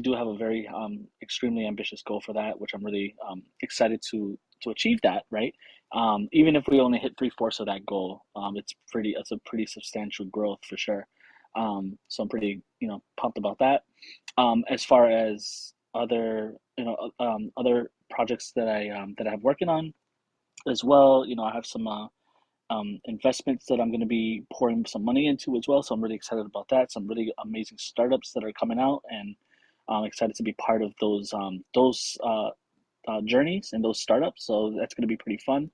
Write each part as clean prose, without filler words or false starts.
do have a very extremely ambitious goal for that, which I'm really excited to achieve that, right? Even if we only hit three-fourths of that goal, it's a pretty substantial growth for sure. So I'm pretty, pumped about that. As far as other projects that I'm working on as well, I have some investments that I'm going to be pouring some money into as well. So I'm really excited about that. Some really amazing startups that are coming out, and I'm excited to be part of those journeys and those startups. So that's going to be pretty fun.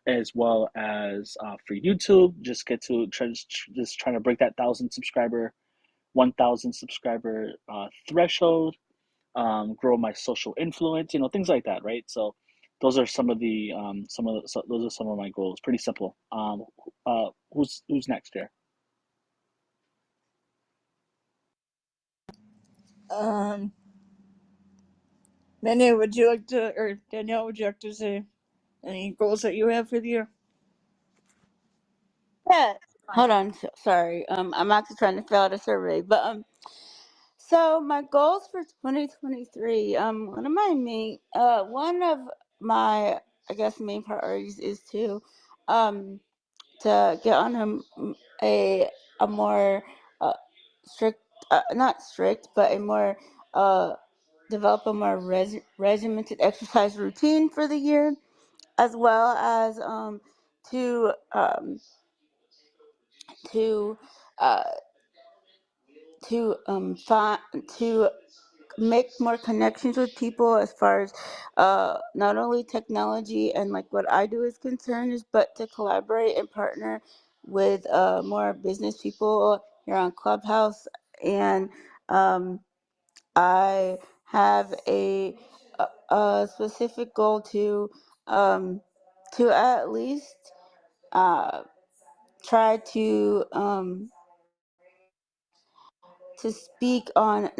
As well as for YouTube, just trying to break that 1,000 subscriber threshold, grow my social influence, things like that, right? So those are those are some of my goals. Pretty simple. Who's next here? Um, Manny, would you like to, or Danielle, would you like to say any goals that you have for the year? Yeah. Hold on. Sorry. I'm actually trying to fill out a survey, but so my goals for 2023. One of my, I guess, main priorities is um, to get on a more strict, not strict, but a more develop a more regimented exercise routine for the year, as well as to to uh, find to make more connections with people as far as not only technology and like what I do is concerned, but to collaborate and partner with more business people here on Clubhouse. And um, I have a specific goal um, to at least uh, try to speak on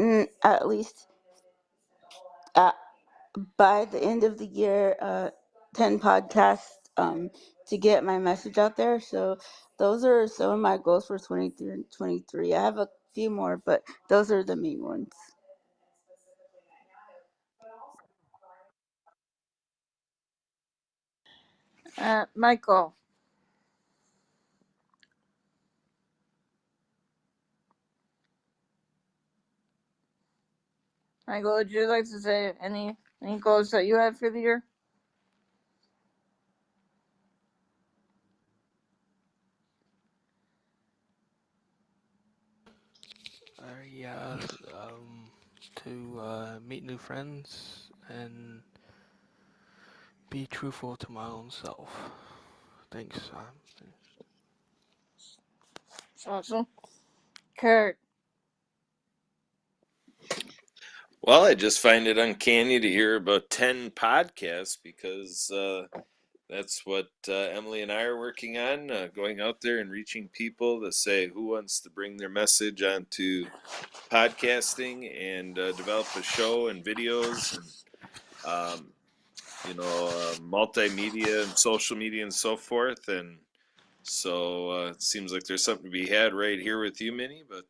at least uh, by the end of the year 10 podcasts to get my message out there. So those are some of my goals for 23. I have a few more, but those are the main ones. Michael, would you like to say any goals that you have for the year? Yeah, to meet new friends and be truthful to my own self. Thanks. That's awesome. Kurt, Well, I just find it uncanny to hear about 10 podcasts because that's what Emily and I are working on, going out there and reaching people to say who wants to bring their message onto podcasting and develop a show and videos and, multimedia and social media and so forth. And so it seems like there's something to be had right here with you, Minnie. But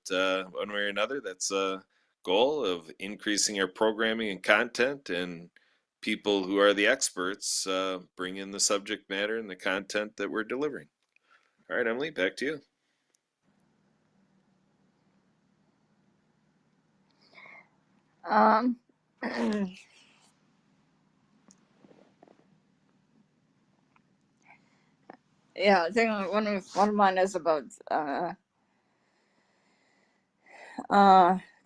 one way or another, that's a goal of increasing our programming and content, and people who are the experts bring in the subject matter and the content that we're delivering. All right, Emily, back to you. um, yeah, I think one of mine is about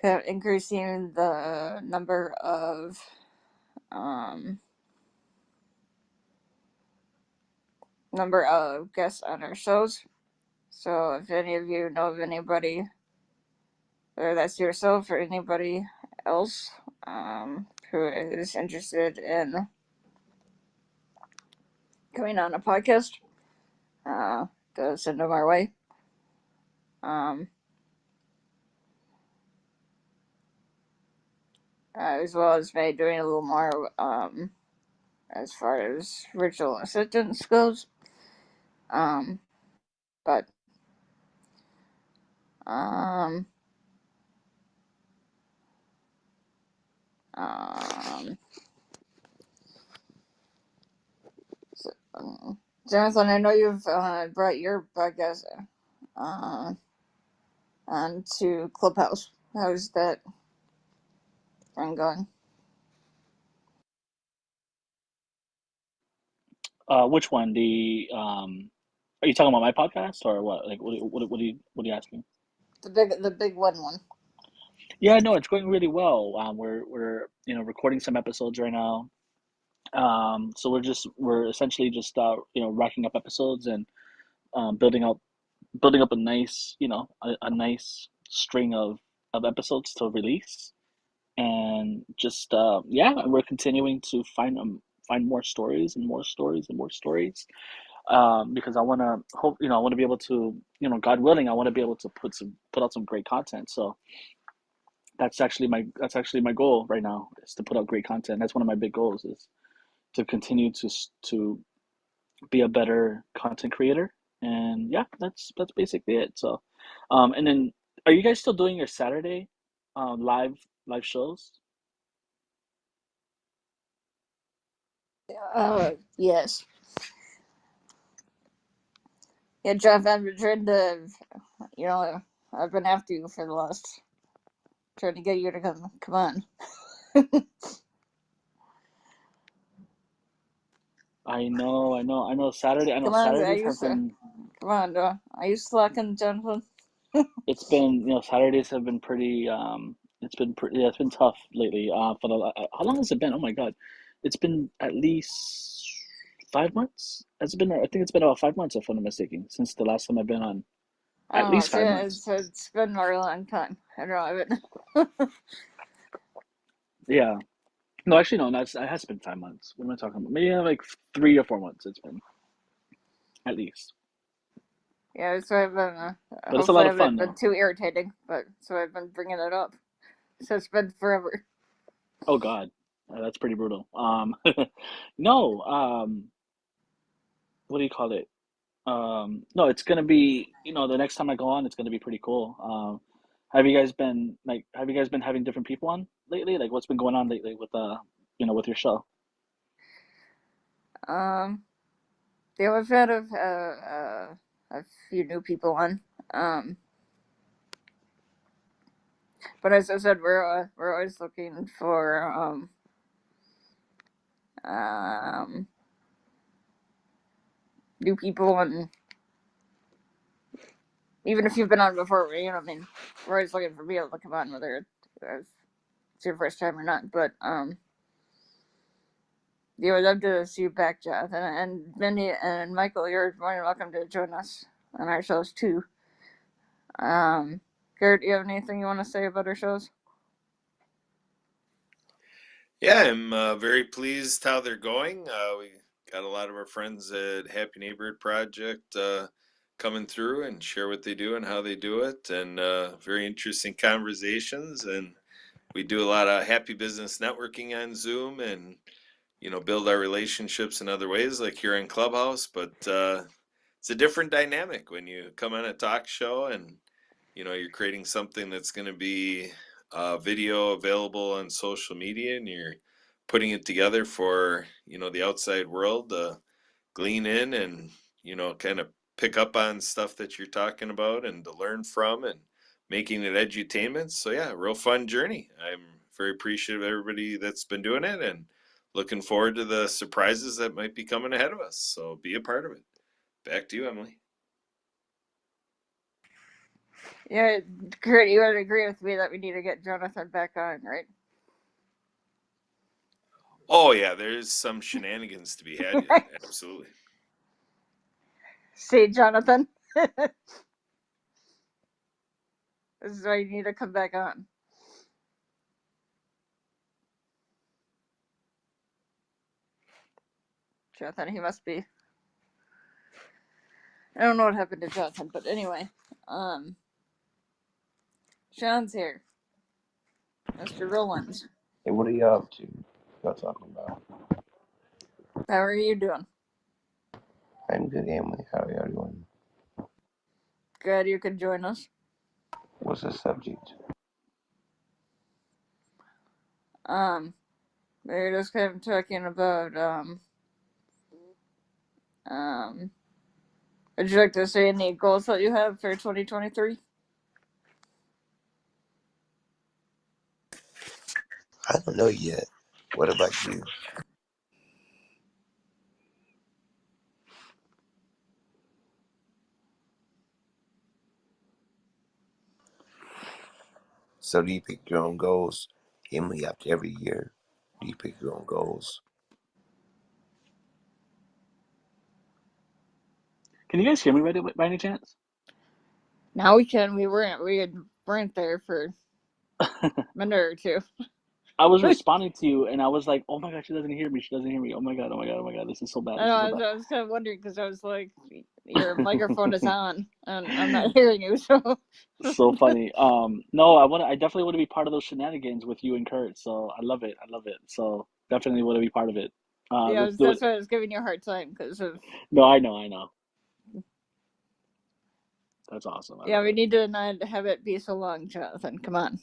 kind of increasing the number of guests on our shows. So if any of you know of anybody, whether that's yourself or anybody else, who is interested in coming on a podcast, to send them our way. Um, as well as maybe doing a little more as far as virtual assistance goes. But um, So, Jonathan, I know you've brought your podcast onto Clubhouse. How's that one going? Which one? Are you talking about my podcast or what? Like, what are you asking? The big one. Yeah, no, it's going really well. We're recording some episodes right now. So we're essentially just racking up episodes and building up a nice a nice string of episodes to release, and just yeah, we're continuing to find more stories and more stories and more stories, because I want to hope I want to be able to, God willing, I want to be able to put out some great content. So that's actually my goal right now, is to put out great content. That's one of my big goals, is to continue to be a better content creator. And yeah, that's basically it. So and then, are you guys still doing your Saturday live shows? Yes. Yeah, Jeff, I've been trying to, I've been after you for the last, trying to get you to come on. I know Saturday. I know Come on, Saturdays have been. come on, are you slacking, Jonathan? It's been, Saturdays have been pretty. It's been pretty. Yeah, it's been tough lately. For how long has it been? Oh my God, it's been at least 5 months. Has it been? I think it's been about 5 months, if I'm not mistaken, since the last time I've been on. I At don't know, least 5 months. it's been a really long time. I don't know, I haven't. Yeah. No, actually, no. It has been 5 months. What am I talking about? Maybe like 3 or 4 months. It's been, at least. Yeah, so I've been, But it's a hopefully lot I of fun, haven't been though. too irritating, but, so I've been bringing it up. So it's been forever. Oh God, that's pretty brutal. No. What do you call it? No, it's gonna be, the next time I go on, it's gonna be pretty cool. Have you guys been having different people on lately? Like, what's been going on lately with with your show? Um, yeah, we've had a few new people on. Um, but as I said, we're always looking for um new people, and even if you've been on before, I mean, we're always looking for people to come on, whether it's your first time or not. But yeah, we'd love to see you back, Jonathan, and Mindy and Michael. You're more than welcome to join us on our shows too. Garrett, do you have anything you want to say about our shows? Yeah, I'm very pleased how they're going. We got a lot of our friends at Happy Neighborhood Project coming through and share what they do and how they do it, and very interesting conversations. And we do a lot of happy business networking on Zoom, and build our relationships in other ways, like here in Clubhouse. But it's a different dynamic when you come on a talk show and you're creating something that's going to be video available on social media, and you're putting it together for the outside world to glean in and kind of pick up on stuff that you're talking about and to learn from, and making it edutainment. So yeah, real fun journey. I'm very appreciative of everybody that's been doing it, and looking forward to the surprises that might be coming ahead of us. So be a part of it. Back to you, Emily. Yeah, Kurt, you would agree with me that we need to get Jonathan back on, right? Oh yeah, there's some shenanigans to be had yet. Absolutely. See, Jonathan, this is why you need to come back on. Jonathan, he must be. I don't know what happened to Jonathan, but anyway, Sean's here, Mr. Rollins. Hey, what are y'all up to? Y'all talking about? How are you doing? I'm good, Emily. How are y'all doing? Glad you could join us. What's the subject? They're just kind of talking about would you like to say any goals that you have for 2023? I don't know yet. What about you? So do you pick your own goals, Emily, after every year? Do you pick your own goals? Can you guys hear me by any chance? Now we can. We weren't there for a minute or two. I was responding to you, and I was like, "Oh my god, she doesn't hear me. She doesn't hear me. Oh my god, oh my god, oh my god. This is so bad. I This know. is so bad." I was kind of wondering because I was like, your microphone is on, and I'm not hearing you. So So funny. No, I definitely want to be part of those shenanigans with you and Kurt. So I love it. I love it. So definitely want to be part of it. yeah, Let's do that's it. why I was giving you a hard time because of No, I know, I know. That's awesome. I yeah. love We it. need to not have it be so long, Jonathan. Come on,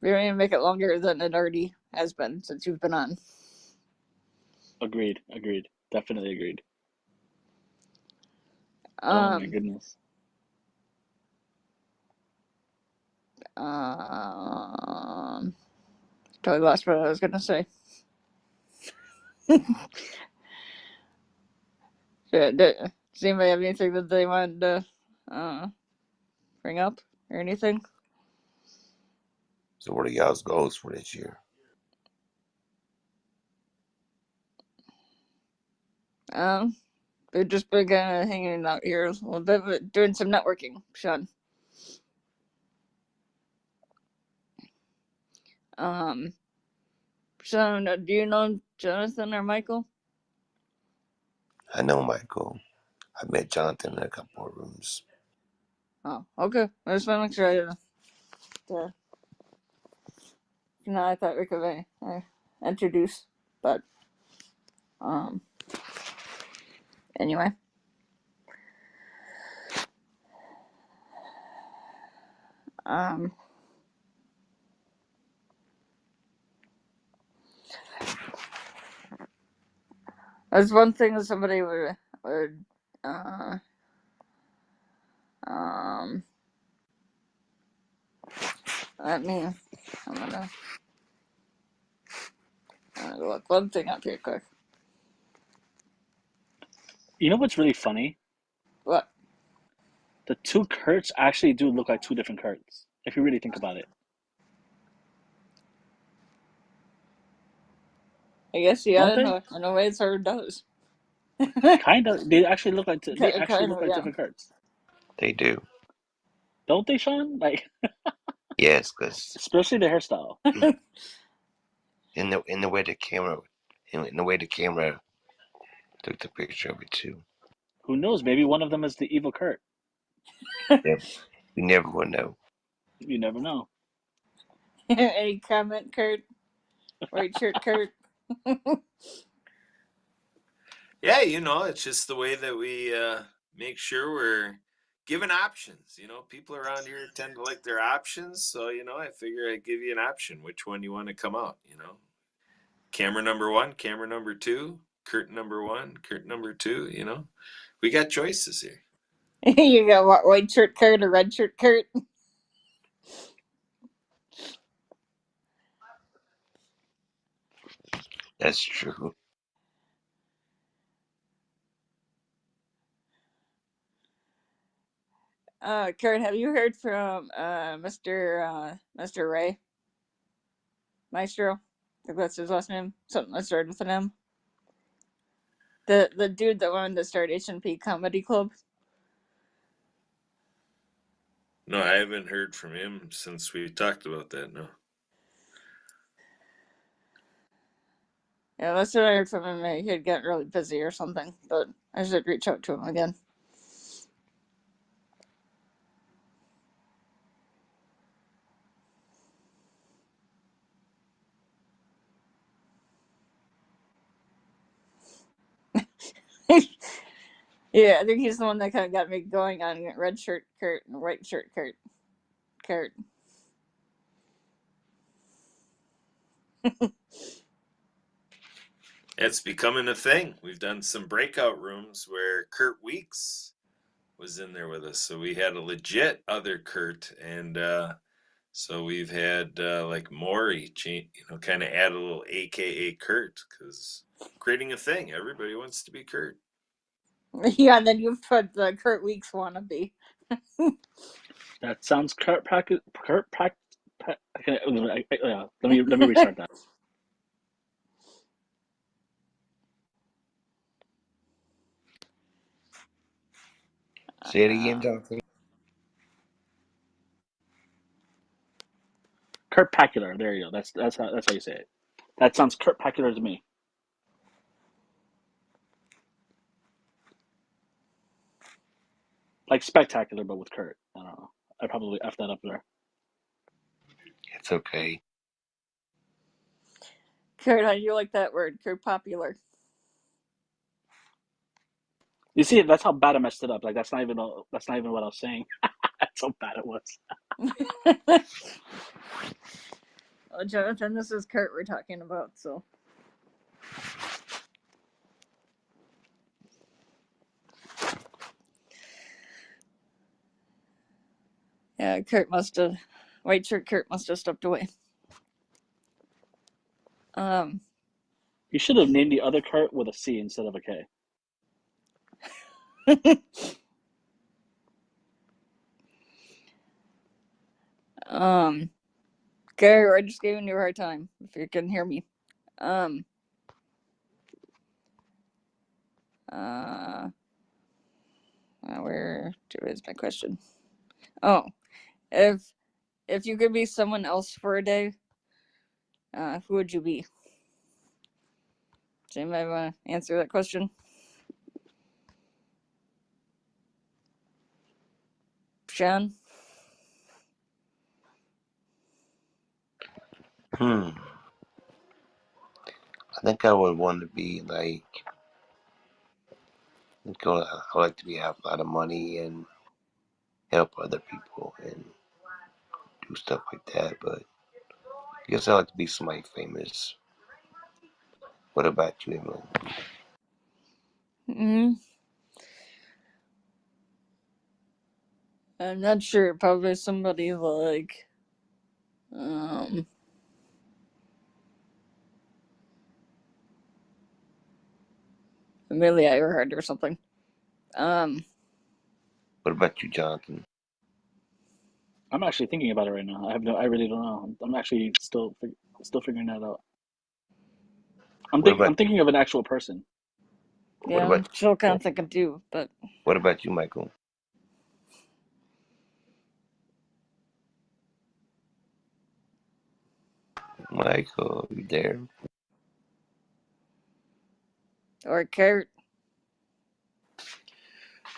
we don't even make it longer than it already has been since you've been on. Agreed. Agreed. Definitely agreed. Oh my Um, goodness. um, totally lost what I was gonna say. Does anybody have anything that they wanted to bring up or anything? So what are y'all's goals for this year? We've just been kind of hanging out here a little bit, but doing some networking, Sean. Um, Sean, do you know Jonathan or Michael? I know Michael. I met Jonathan in a couple of rooms. Oh, okay. I just want to make sure I thought we could introduce, but um, anyway. Um, that's one thing that somebody would uh um let me I'm gonna look one thing up here quick. You know what's really funny? What? The two Kurts actually do look like two different Kurts, if you really think about it. I guess Don't yeah, they? in a way it sort of does. Kind of. They actually Kind look of, like yeah. different Kurts. They do. Don't they, Sean? Like, Yes, because especially the hairstyle. in the way the camera in the way the camera took the picture of it too. Who knows? Maybe one of them is the evil Kurt. Yeah, you never will know. You never know. Any comment, Kurt? White shirt, Kurt. Yeah, it's just the way that we make sure we're given options. People around here tend to like their options, so I figure I'd give you an option. Which one you want to come out? Camera number one, camera number two, curtain number one, curtain number two. We got choices here. You got what? White shirt, Kurt, or red shirt, Kurt? That's true. Kurt, have you heard from Mr. Ray Maestro? I think that's his last name. Something that started with an M. The dude that wanted to start HNP Comedy Club. No, I haven't heard from him since we talked about that. No. Yeah, that's what I heard from him. He had gotten really busy or something, but I should reach out to him again. Yeah, I think he's the one that kind of got me going on red shirt Kurt and white shirt Kurt. It's becoming a thing. We've done some breakout rooms where Kurt Weeks was in there with us, so we had a legit other Kurt, and so we've had like Maury, kind of add a little AKA Kurt, because creating a thing. Everybody wants to be Kurt. Yeah, and then you put the Kurt Weeks wannabe. That sounds okay, let me restart that. Say it again, Jonathan. Kurt Pacular. There you go. That's how you say it. That sounds Kurt Pacular to me. Like spectacular, but with Kurt. I don't know. I probably effed that up there. It's okay. Kurt, how do you like that word? Kurt popular. You see, that's how bad I messed it up. Like that's not even what I was saying. That's how bad it was. Well, Jonathan, this is Kurt we're talking about, so. Yeah, White shirt Kurt must have stepped away. You should have named the other Kurt with a C instead of a K. Gary, I just gave you a hard time, if you can hear me. Where is my question? Oh, if you could be someone else for a day, who would you be? Does anybody want to answer that question? Sean? I think I would want to be like, I like to have a lot of money and help other people and do stuff like that. But I guess I like to be somebody famous. What about you, Emily? I'm not sure. Probably somebody like Amelia Earhart or something. What about you, Jonathan? I'm actually thinking about it right now. I really don't know. I'm actually still figuring that out. What about I'm thinking of an actual person. what Yeah, I'm about still kind of thinking too, but what about you, Michael? Michael, you there? or Kurt.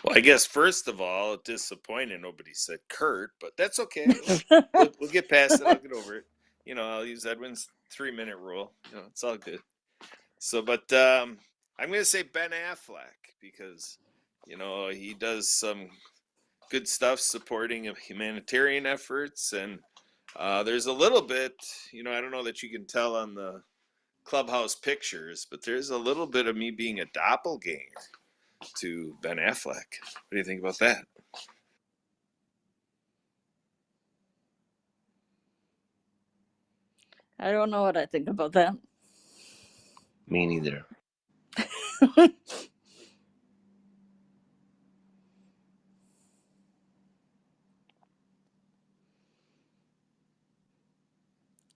Well, I guess first of all, disappointed nobody said Kurt, but that's okay. We'll get past it. I'll get over it. I'll use Edwin's 3-minute rule. It's all good. So, but I'm going to say Ben Affleck because he does some good stuff supporting of humanitarian efforts, and there's a little bit. I don't know that you can tell on the Clubhouse pictures, but there's a little bit of me being a doppelganger to Ben Affleck. What do you think about that? I don't know what I think about that. Me neither.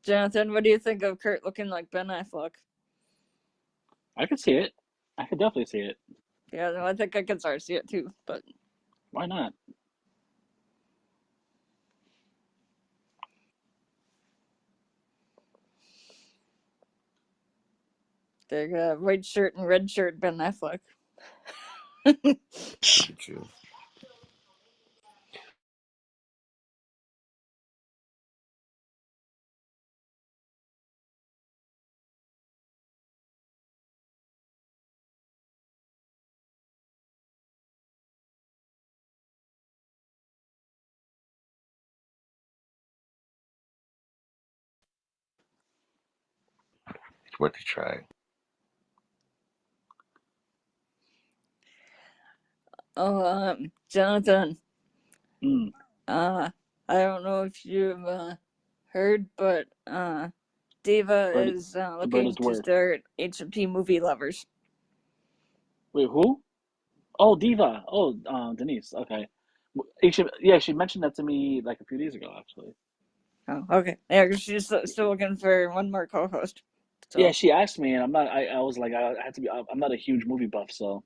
Jonathan, what do you think of Kurt looking like Ben Affleck? I could see it. I could definitely see it. Yeah, no, I think I can start to see it too, but Why not? the white shirt and red shirt Ben Affleck. True. worth a try. Oh, Jonathan. Mm. I don't know if you've heard, but Diva Bird, is the bird looking is the to word. start HNP Movie Lovers. Wait, who? Oh, Diva. Oh, Denise. Okay. Yeah, she mentioned that to me like a few days ago, actually. Oh, okay. Yeah, 'cause she's still looking for one more co-host. Yeah, So, she asked me, and I'm not. I was like, I had to be. I'm not a huge movie buff, so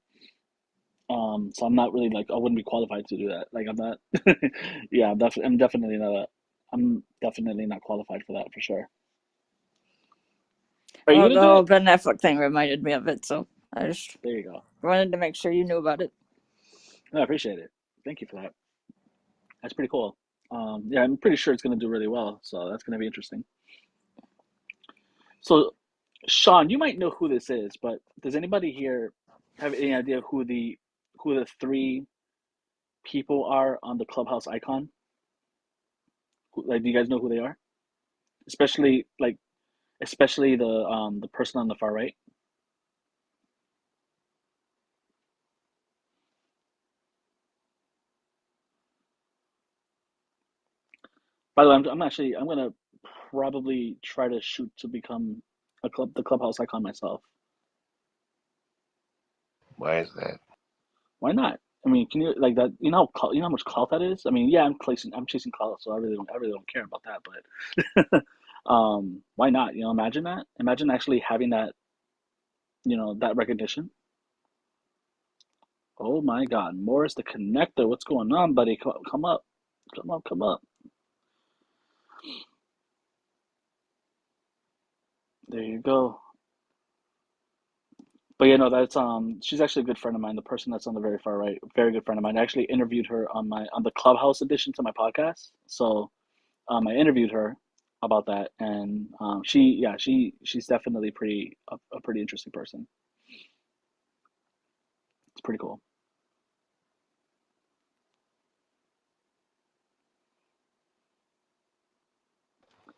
so I'm not really like I wouldn't be qualified to do that. Like I'm not. Yeah, I'm definitely not. I'm definitely not qualified for that for sure. Are you well, gonna the do whole it? Ben Affleck thing reminded me of it, so I just There you go. wanted to make sure you knew about it. No, I appreciate it. Thank you for that. That's pretty cool. Yeah, I'm pretty sure it's gonna do really well, so that's gonna be interesting. So, Sean, you might know who this is, but does anybody here have any idea who the three people are on the Clubhouse icon? Like, do you guys know who they are? Especially especially the person on the far right. By the way, I'm gonna probably try to shoot to become the Clubhouse icon myself. Why is that? Why not? I mean, can you like that? You know how much clout that is. I mean, yeah, I'm chasing clout, so I really don't care about that. But why not? Imagine that. Imagine actually having that, that recognition. Oh my God, Morris the connector. What's going on, buddy? Come up, come up, come up. There you go. But that's she's actually a good friend of mine. The person that's on the very far right, very good friend of mine. I actually interviewed her on the Clubhouse edition to my podcast. So I interviewed her about that, and she's definitely a pretty interesting person. It's pretty cool.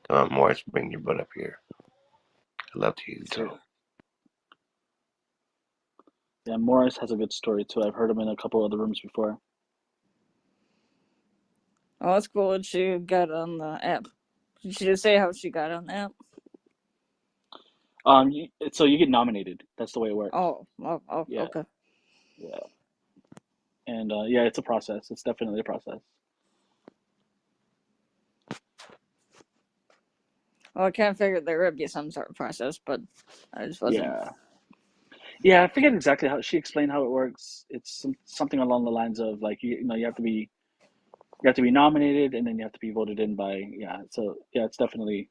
Come on, Morris, bring your butt up here. I'd love to hear you So talk. yeah, Morris has a good story too. I've heard him in a couple other rooms before. Oh, that's cool that she got on the app. Did she just say how she got on the app? So you get nominated. That's the way it works. Oh, Yeah, okay. yeah, and yeah, it's a process. It's definitely a process. Well, I kind of figured there would be some sort of process, but I just wasn't. Yeah, yeah. I forget exactly how she explained how it works. It's something along the lines of like you have to be nominated, and then you have to be voted in by, yeah. So yeah, it's definitely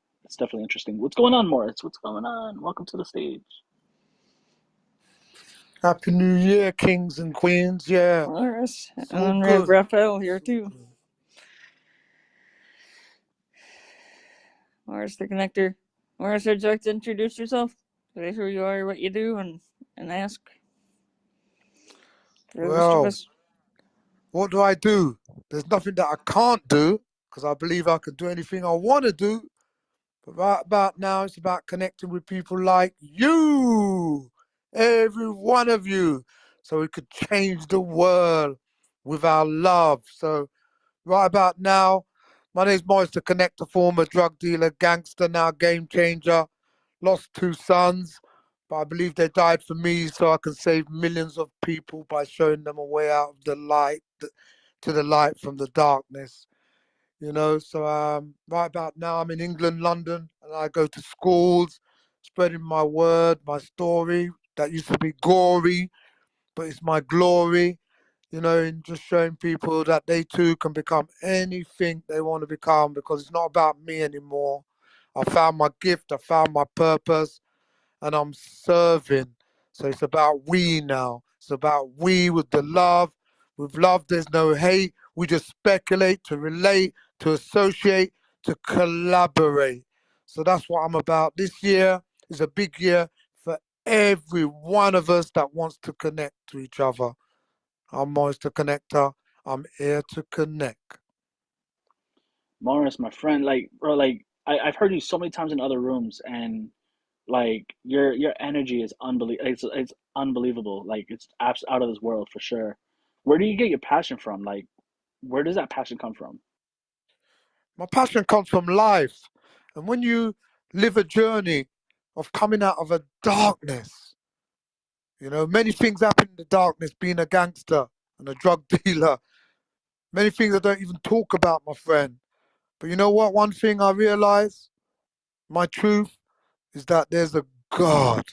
interesting. What's going on, Morris? What's going on? Welcome to the stage. Happy New Year, kings and queens. Yeah, Morris, it's and all then we have good. Raphael here too. Morris the connector. Morris, would you like to introduce yourself? Say who you are, what you do, and ask for the rest of Well, us. what do I do? There's nothing that I can't do because I believe I can do anything I want to do. But right about now, it's about connecting with people like you, every one of you, so we could change the world with our love. So, right about now, my name's Morris the Connector, former drug dealer, gangster, now game changer. Lost two sons, but I believe they died for me so I can save millions of people by showing them a way out of the light, to the light from the darkness. So right about now I'm in England, London, and I go to schools, spreading my word, my story that used to be gory, but it's my glory. And just showing people that they too can become anything they want to become because it's not about me anymore. I found my gift, I found my purpose, and I'm serving. So it's about we now. It's about we with the love. With love, there's no hate. We just speculate, to relate, to associate, to collaborate. So that's what I'm about. This year is a big year for every one of us that wants to connect to each other. I'm Morris the Connector. I'm here to connect. Morris, my friend, like bro, like I've heard you so many times in other rooms, and Like your energy is unbelievable. It's unbelievable. Like it's out of this world for sure. Where do you get your passion from? Like where does that passion come from? My passion comes from life. And when you live a journey of coming out of a darkness, many things happen in the darkness, being a gangster and a drug dealer. Many things I don't even talk about, my friend. But you know what? One thing I realize, my truth, is that there's a God,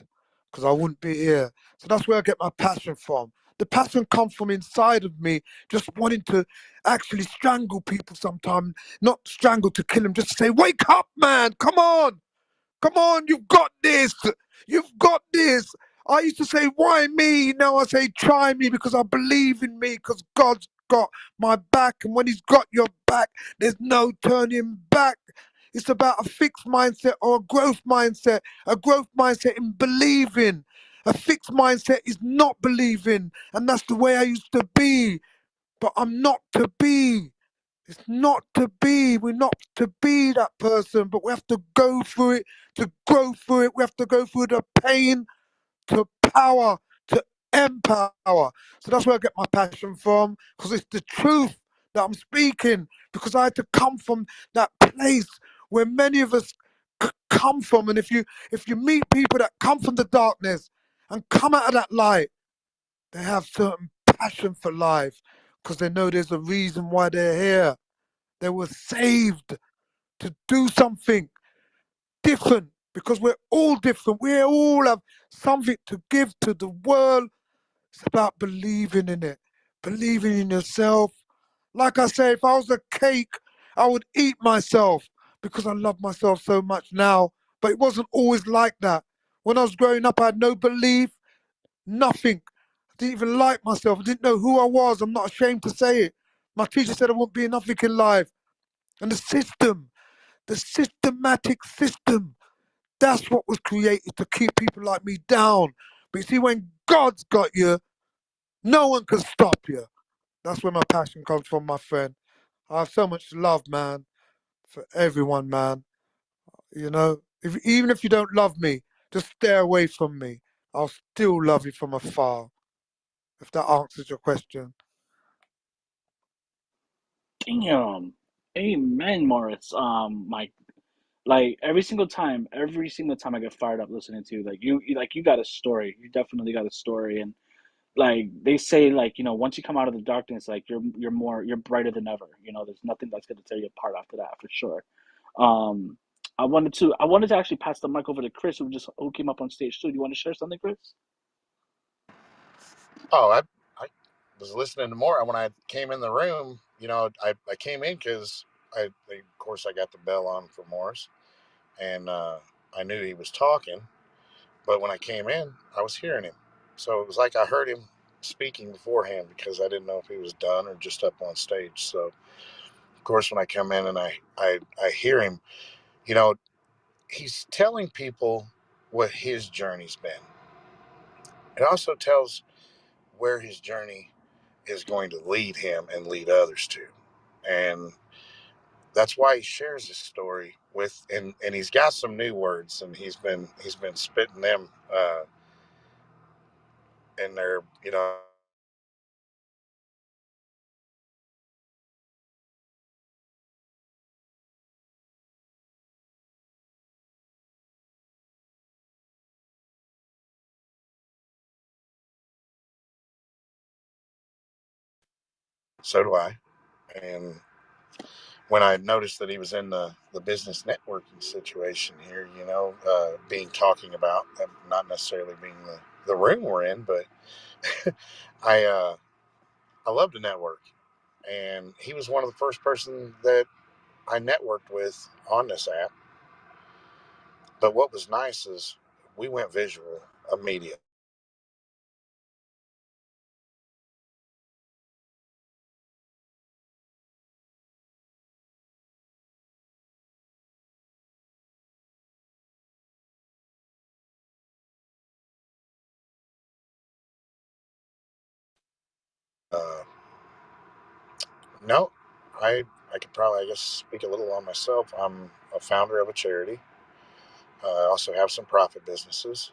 because I wouldn't be here. So that's where I get my passion from. The passion comes from inside of me, just wanting to actually strangle people sometimes. Not strangle to kill them, just say, wake up, man, come on. Come on, you've got this. You've got this. I used to say, why me? Now I say, try me because I believe in me because God's got my back. And when He's got your back, there's no turning back. It's about a fixed mindset or a growth mindset. A growth mindset in believing. A fixed mindset is not believing. And that's the way I used to be. But I'm not to be. It's not to be. We're not to be that person, but we have to go through it to grow through it. We have to go through the pain to power, to empower. So that's where I get my passion from, because it's the truth that I'm speaking, because I had to come from that place where many of us come from. And if you meet people that come from the darkness and come out of that light, they have certain passion for life because they know there's a reason why they're here. They were saved to do something different because we're all different. We all have something to give to the world. It's about believing in it, believing in yourself. Like I say, if I was a cake, I would eat myself because I love myself so much now. But it wasn't always like that. When I was growing up, I had no belief, nothing. I didn't even like myself. I didn't know who I was. I'm not ashamed to say it. My teacher said I wouldn't be nothing in life. And the systematic system, that's what was created to keep people like me down. But you see, when God's got you, no one can stop you. That's where my passion comes from, my friend. I have so much love, man, for everyone, man. Even if you don't love me, just stay away from me. I'll still love you from afar, if that answers your question. Damn. Amen, Morris. Mike. Like every single time I get fired up listening to you, like you got a story. You definitely got a story, and like they say, like once you come out of the darkness, like you're brighter than ever. There's nothing that's gonna tear you apart after that for sure. Um, I wanted to actually pass the mic over to Chris, who came up on stage too. Do you want to share something, Chris? Oh, I was listening to more when I came in the room. I came in because of course, I got the bell on for Morris, and I knew he was talking. But when I came in, I was hearing him, so it was like I heard him speaking beforehand because I didn't know if he was done or just up on stage. So, of course, when I come in and I hear him, you know, he's telling people what his journey's been. It also tells where his journey is going to lead him and lead others to. And that's why he shares his story with and he's got some new words and he's been spitting them in there, so do I. And when I noticed that he was in the business networking situation here, being talking about not necessarily being the room we're in, but I I love to network, and he was one of the first person that I networked with on this app. But what was nice is we went visual immediately. Uh, no, I I could probably, I guess, speak a little on myself. I'm a founder of a charity. I also have some profit businesses.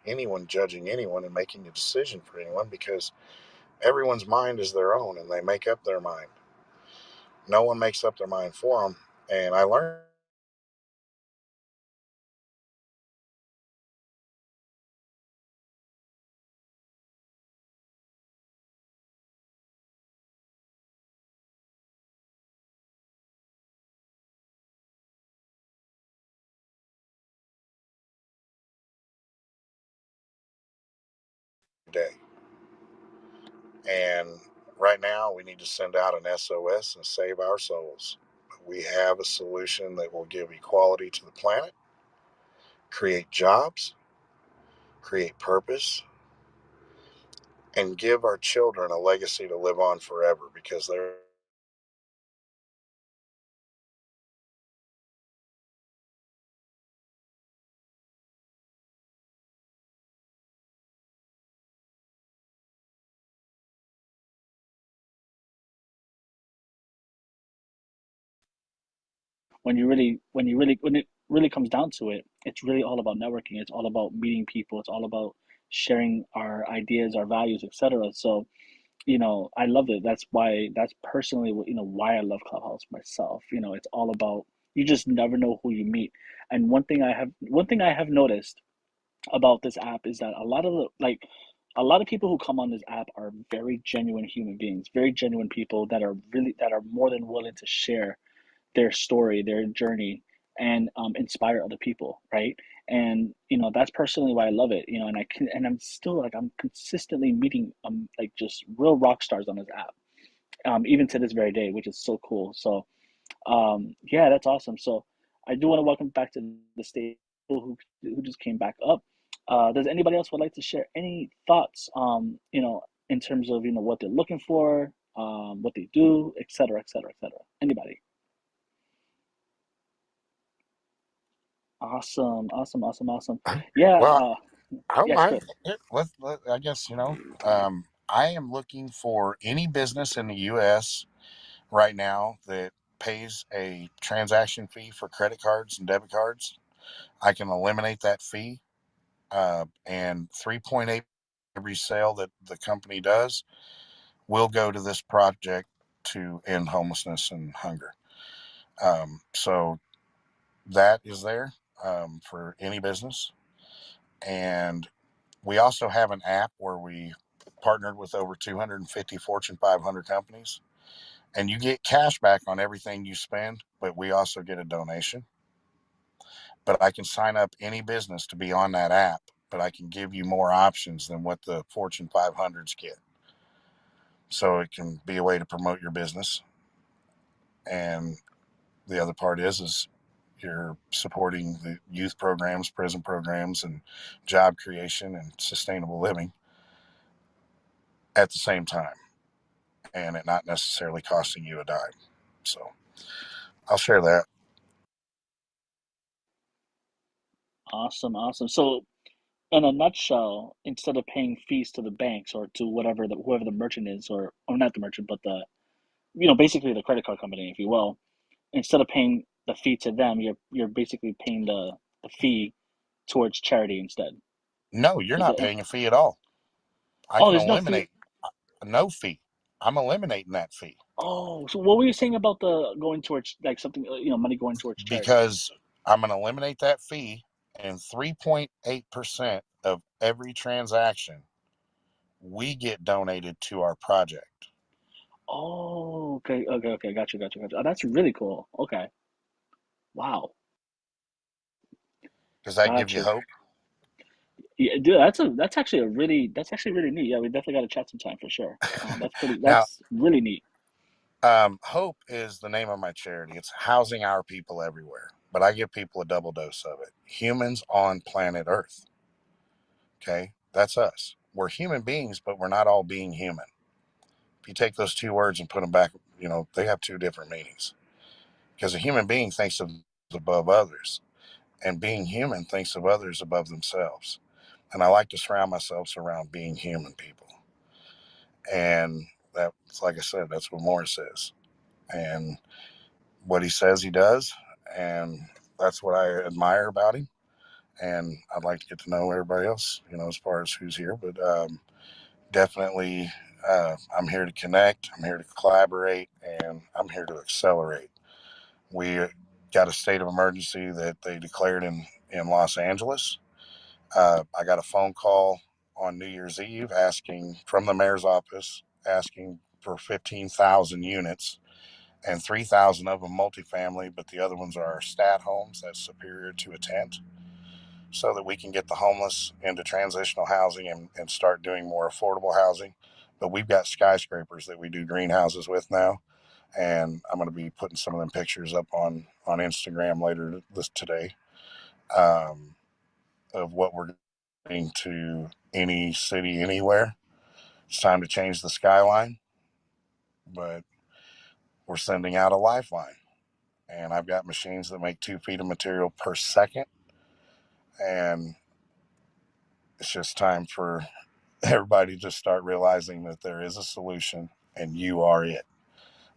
Anyone judging anyone and making a decision for anyone, because everyone's mind is their own and they make up their mind. No one makes up their mind for them. And I learned today. And right now, we need to send out an SOS and save our souls. We have a solution that will give equality to the planet, create jobs, create purpose, and give our children a legacy to live on forever, because they're when it really comes down to it, it's really all about networking. It's all about meeting people. It's all about sharing our ideas, our values, etc. So, I love it. That's personally why I love Clubhouse myself. It's all about, you just never know who you meet. And one thing I have noticed about this app is that a lot of people who come on this app are very genuine human beings, very genuine people that are more than willing to share their story, their journey, and inspire other people, right? And that's personally why I love it. And I'm still like I'm consistently meeting like just real rock stars on this app, even to this very day, which is so cool. So yeah, that's awesome. So I do want to welcome back to the stage people who just came back up. Does anybody else would like to share any thoughts, in terms of what they're looking for, what they do, et cetera, et cetera, et cetera? Anybody? Awesome, awesome, awesome, awesome. Yeah, well. Oh yes, my! Chris. I guess I am looking for any business in the U.S. right now that pays a transaction fee for credit cards and debit cards. I can eliminate that fee, and 3.8 every sale that the company does will go to this project to end homelessness and hunger. So that is there, for any business. And we also have an app where we partnered with over 250 Fortune 500 companies, and you get cash back on everything you spend, but we also get a donation. But I can sign up any business to be on that app, but I can give you more options than what the Fortune 500s get. So it can be a way to promote your business. And the other part is you're supporting the youth programs, prison programs, and job creation and sustainable living at the same time, and it not necessarily costing you a dime. So I'll share that. Awesome, awesome. So, in a nutshell, instead of paying fees to the banks or to whoever the merchant is, or not the merchant, but basically the credit card company, if you will, instead of paying the fee to them, you're basically paying the fee towards charity instead. No, you're Is not that? paying a fee at all. I Oh, can there's no fee. eliminate no fee. I'm eliminating that fee Oh, so what were you saying about the going towards like something, money going towards charity? because I'm going to eliminate that fee, and 3.8% of every transaction we get donated to our project. Oh, okay, okay, okay. Got you, got you, got you. Oh, that's really cool. Okay. Wow. Does that give Got you you. hope? Yeah, dude, that's actually really neat. Yeah, we definitely got to chat sometime for sure. Now, That's really neat. Hope is the name of my charity. It's housing our people everywhere, but I give people a double dose of it. Humans on planet Earth. Okay, that's us. We're human beings, but we're not all being human. if you take those two words and put them back, they have two different meanings. Because a human being thinks of above others, and being human thinks of others above themselves. And I like to surround myself around being human people. And that's, like I said, that's what Morris says. And what he says he does. And that's what I admire about him. And I'd like to get to know everybody else, as far as who's here. But definitely, I'm here to connect, I'm here to collaborate, and I'm here to accelerate. We got a state of emergency that they declared in Los Angeles. I got a phone call on New Year's Eve from the mayor's office asking for 15,000 units, and 3,000 of them multifamily, but the other ones are stat homes that's superior to a tent, so that we can get the homeless into transitional housing and start doing more affordable housing. But we've got skyscrapers that we do greenhouses with now, and I'm going to be putting some of them pictures up on Instagram later today, um, of what we're doing to any city anywhere. It's time to change the skyline, but we're sending out a lifeline. And I've got machines that make 2 feet of material per second. And it's just time for everybody to start realizing that there is a solution and you are it.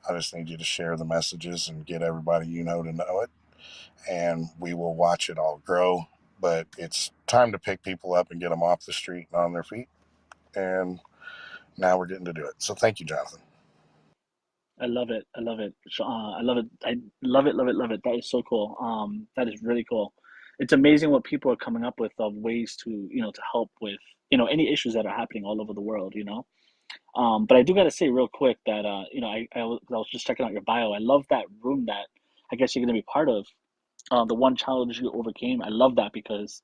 I just need you to share the messages and get everybody to know it. And we will watch it all grow. But it's time to pick people up and get them off the street and on their feet. And now we're getting to do it. So thank you, Jonathan. I love it. I love it. I love it. I love it. Love it. Love it. That is so cool. That is really cool. It's amazing what people are coming up with of ways to, to help with, any issues that are happening all over the world, But I do got to say real quick that, I was just checking out your bio. I love that room that I guess you're going to be part of. The one challenge you overcame. I love that because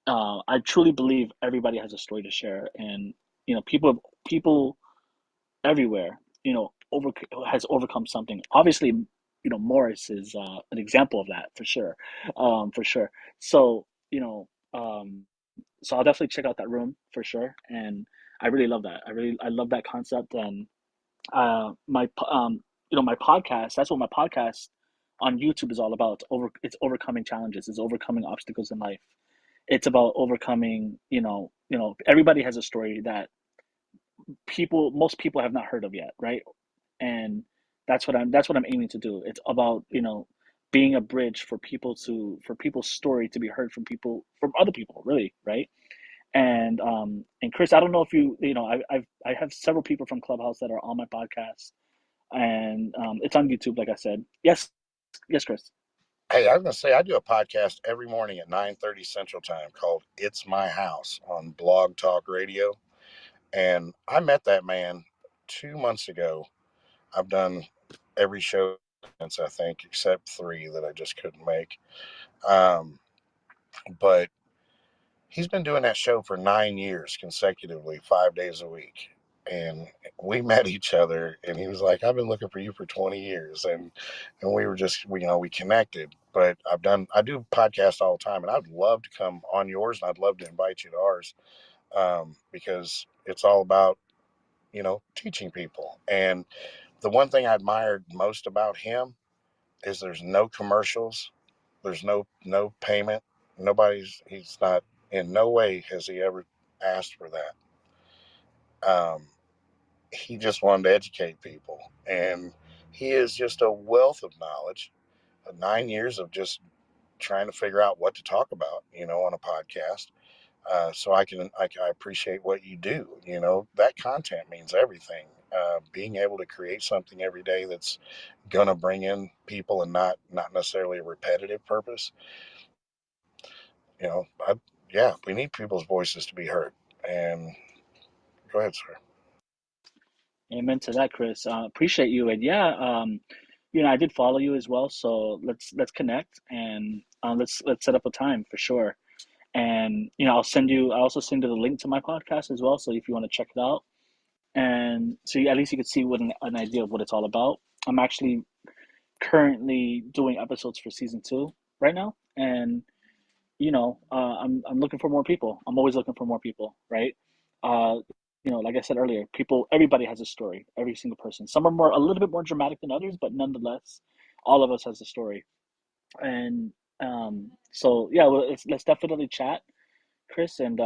I truly believe everybody has a story to share, and people everywhere, has overcome something. Obviously, Morris is an example of that for sure, for sure. So, so I'll definitely check out that room for sure, and I really love that. I love that concept, and my podcast. That's what my podcast on YouTube is all about. It's overcoming challenges. It's overcoming obstacles in life. It's about overcoming. Everybody has a story that most people have not heard of yet, right? And that's what I'm aiming to do. It's about being a bridge for people's story to be heard from other people, really, right? And Chris, I don't know if I have several people from Clubhouse that are on my podcast, and it's on YouTube, like I said. Yes, yes, Chris. Hey, I was going to say I do a podcast every morning at 9:30 Central Time called "It's My House" on Blog Talk Radio, and I met that man 2 months ago. I've done every show since, I think, except three that I just couldn't make. Um, but he's been doing that show for 9 years consecutively, 5 days a week. And we met each other, and he was like, "I've been looking for you for 20 years," and we were just, we connected. But I do podcasts all the time, and I'd love to come on yours, and I'd love to invite you to ours, because it's all about teaching people. And the one thing I admired most about him is there's no commercials, there's no payment. He's not, in no way has he ever asked for that. He just wanted to educate people, and he is just a wealth of knowledge. 9 years of just trying to figure out what to talk about, on a podcast. So I appreciate what you do. That content means everything. Being able to create something every day that's gonna bring in people and not necessarily a repetitive purpose. You know, I, yeah, we need people's voices to be heard. And go ahead, sir. Amen to that, Chris. Appreciate you, and yeah, I did follow you as well. So let's connect, and let's set up a time for sure. And I also send you the link to my podcast as well. So if you want to check it out, and so at least you could see what an idea of what it's all about. I'm actually currently doing episodes for season 2 right now, and I'm looking for more people. I'm always looking for more people, right? like I said earlier, everybody has a story. Every single person. Some are a little bit more dramatic than others, but nonetheless, all of us has a story. And so yeah, well, let's definitely chat, Chris, and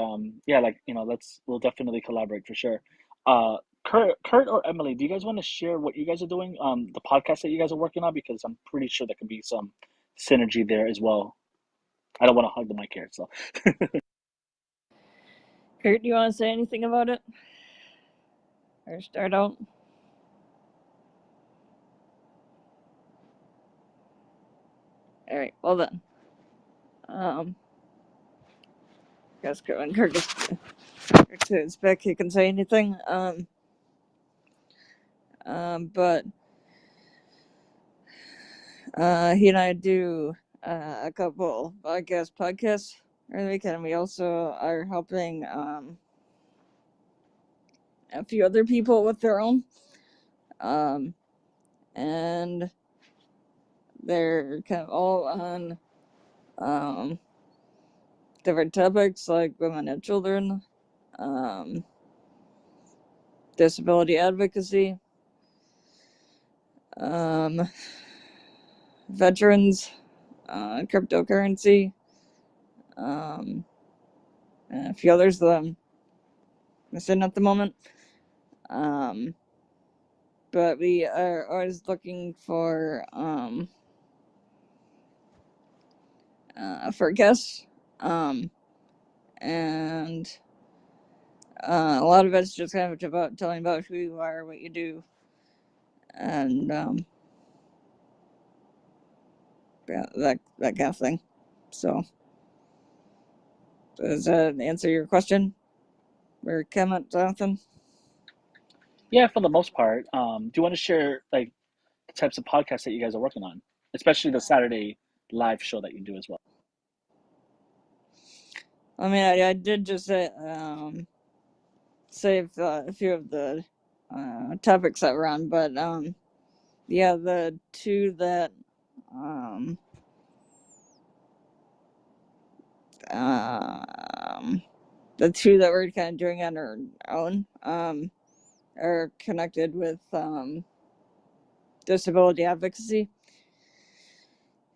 yeah, we'll definitely collaborate for sure. Uh, Kurt or Emily, do you guys want to share what you guys are doing? The podcast that you guys are working on, because I'm pretty sure there could be some synergy there as well. I don't want to hug the mic here, so. Kurt, do you want to say anything about it? Or start out? All right. Well then, guess when Kurt gets back, he can say anything. But he and I do a couple podcasts every week, and we also are helping a few other people with their own. And they're kind of all on different topics like women and children, disability advocacy, veterans, cryptocurrency, and a few others that I'm missing at the moment. But we are always looking for guests, and a lot of it's just kind of about telling about who you are, what you do, and yeah, that kind of thing. So, does that answer your question or comment, Jonathan? Yeah, for the most part. Do you want to share like the types of podcasts that you guys are working on, especially the Saturday live show that you do as well? I mean, I did just save a few of the topics that were on, but yeah, the two that we're kind of doing on our own are connected with disability advocacy,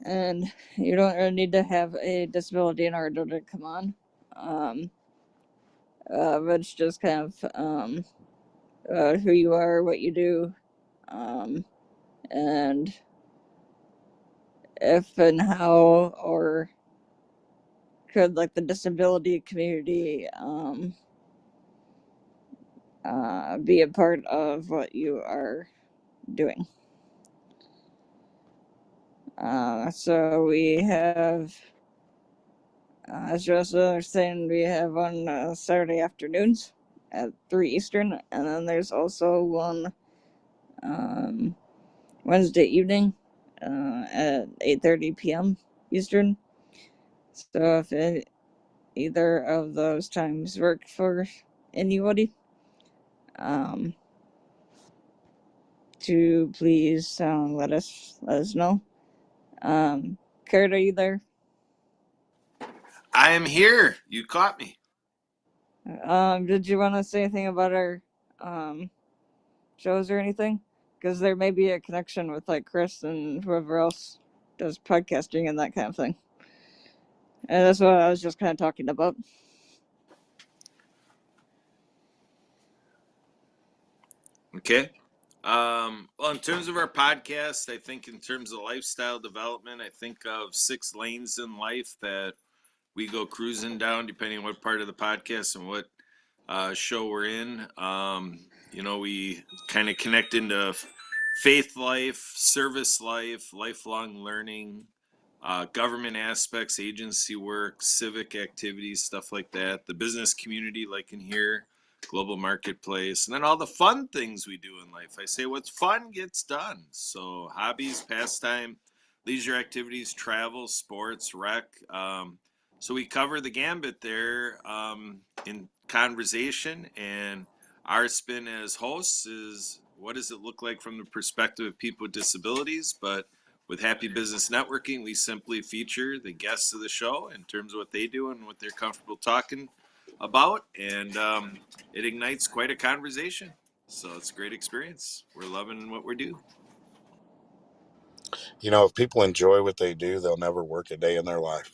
and you don't really need to have a disability in order to come on. But it's just kind of who you are, what you do, and if and how or could like the disability community be a part of what you are doing. So we have, as Joseph was saying, we have on Saturday afternoons at 3 Eastern, and then there's also one Wednesday evening at 8:30 p.m. Eastern. So if either of those times work for anybody, to please let us know. Kurt, are you there? I am here. You caught me. Did you want to say anything about our shows or anything? Because there may be a connection with like Chris and whoever else does podcasting and that kind of thing. And that's what I was just kind of talking about. Okay. Well, in terms of our podcast, I think in terms of lifestyle development, I think of 6 lanes in life that we go cruising down, depending on what part of the podcast and what show we're in. We kind of connect into faith life, service life, lifelong learning, government aspects, agency work, civic activities, stuff like that. The business community, like in here, global marketplace, and then all the fun things we do in life. I say what's fun gets done. So hobbies, pastime, leisure activities, travel, sports, rec. So we cover the gambit there in conversation, and our spin as hosts is what does it look like from the perspective of people with disabilities. But with Happy Business Networking, we simply feature the guests of the show in terms of what they do and what they're comfortable talking about, and it ignites quite a conversation. So it's a great experience. We're loving what we do. You know, if people enjoy what they do, they'll never work a day in their life.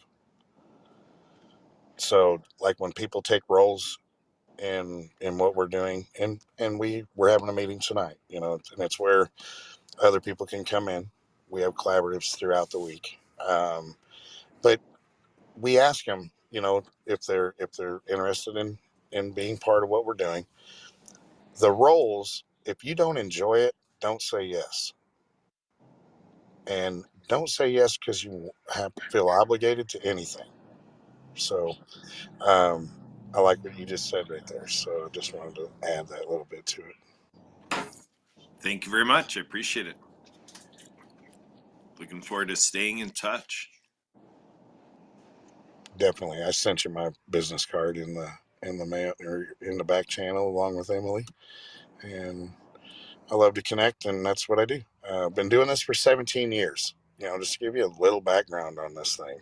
So, like when people take roles in what we're doing, and we're having a meeting tonight, you know, and it's where other people can come in. We have collaboratives throughout the week, but we ask them, you know, if they're interested in being part of what we're doing. The roles, if you don't enjoy it, don't say yes, and don't say yes because you feel obligated to anything. So um, I like what you just said right there. So just wanted to add that little bit to it. Thank you very much. I appreciate it. Looking forward to staying in touch. Definitely, I sent you my business card in the mail or in the back channel along with Emily, and I love to connect, and that's what I do. I've been doing this for 17 years. You know, just to give you a little background on this thing.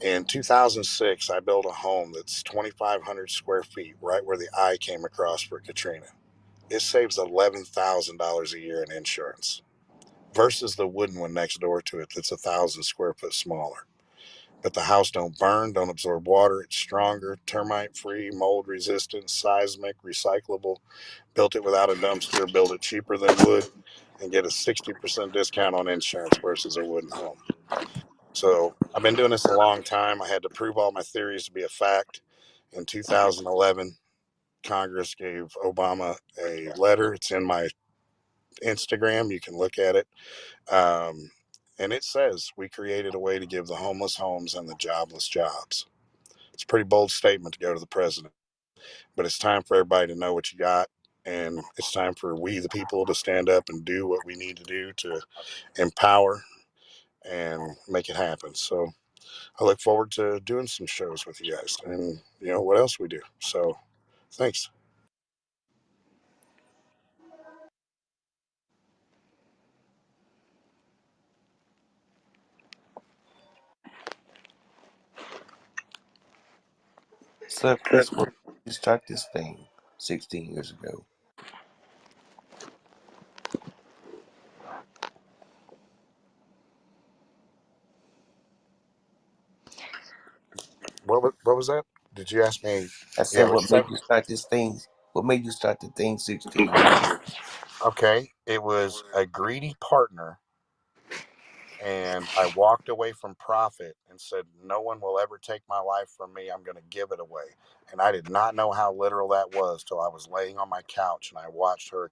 In 2006, I built a home that's 2,500 square feet right where the eye came across for Katrina. It saves $11,000 a year in insurance versus the wooden one next door to it that's 1,000 square foot smaller. But the house don't burn, don't absorb water. It's stronger, termite free, mold resistant, seismic, recyclable. Built it without a dumpster, built it cheaper than wood, and get a 60% discount on insurance versus a wooden home. So I've been doing this a long time. I had to prove all my theories to be a fact. In 2011, Congress gave Obama a letter. It's in my Instagram. You can look at it. Um, and it says, we created a way to give the homeless homes and the jobless jobs. It's a pretty bold statement to go to the president, but it's time for everybody to know what you got. And it's time for we, the people, to stand up and do what we need to do to empower and make it happen. So I look forward to doing some shows with you guys and, you know, what else we do. So thanks. So, Chris, when you start this thing 16 years ago? What was that? Did you ask me? I Yeah, said, it was what made seven. you start this thing? What made you start the thing 16 years ago? Okay. It was a greedy partner, and I walked away from profit and said, no one will ever take my life from me. I'm going to give it away. And I did not know how literal that was till I was laying on my couch and I watched her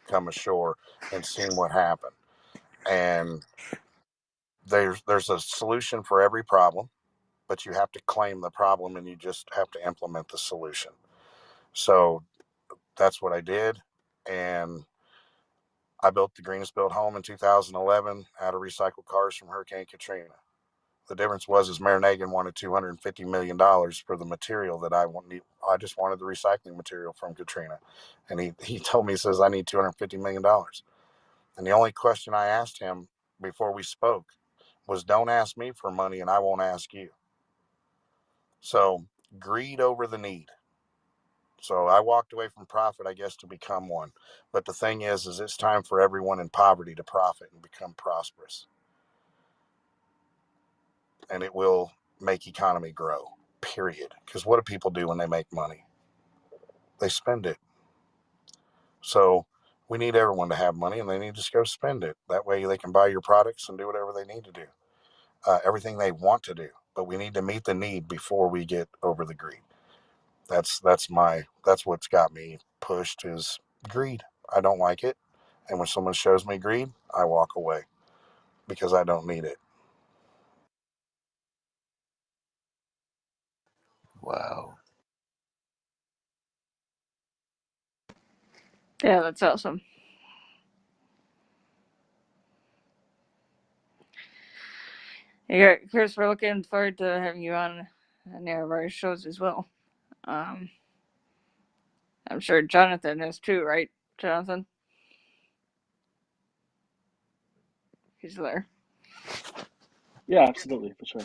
come ashore and seeing what happened. And there's a solution for every problem, but you have to claim the problem and you just have to implement the solution. So that's what I did. And I built the greenest built home in 2011 out of recycled cars from Hurricane Katrina. The difference was Mayor Nagin wanted $250 million for the material that I wanted. I just wanted the recycling material from Katrina. And he told me, he says, I need $250 million. And the only question I asked him before we spoke was, don't ask me for money and I won't ask you. So greed over the need. So I walked away from profit, I guess, to become one. But the thing is it's time for everyone in poverty to profit and become prosperous. And it will make economy grow, period. Because what do people do when they make money? They spend it. So we need everyone to have money and they need to just go spend it. That way they can buy your products and do whatever they need to do, everything they want to do. But we need to meet the need before we get over the greed. That's what's got me pushed is greed. I don't like it. And when someone shows me greed, I walk away because I don't need it. Wow. Yeah, that's awesome. Yeah, Chris, we're looking forward to having you on any of our shows as well. Um, I'm sure Jonathan is too, right, Jonathan? He's there. Yeah, absolutely, for sure.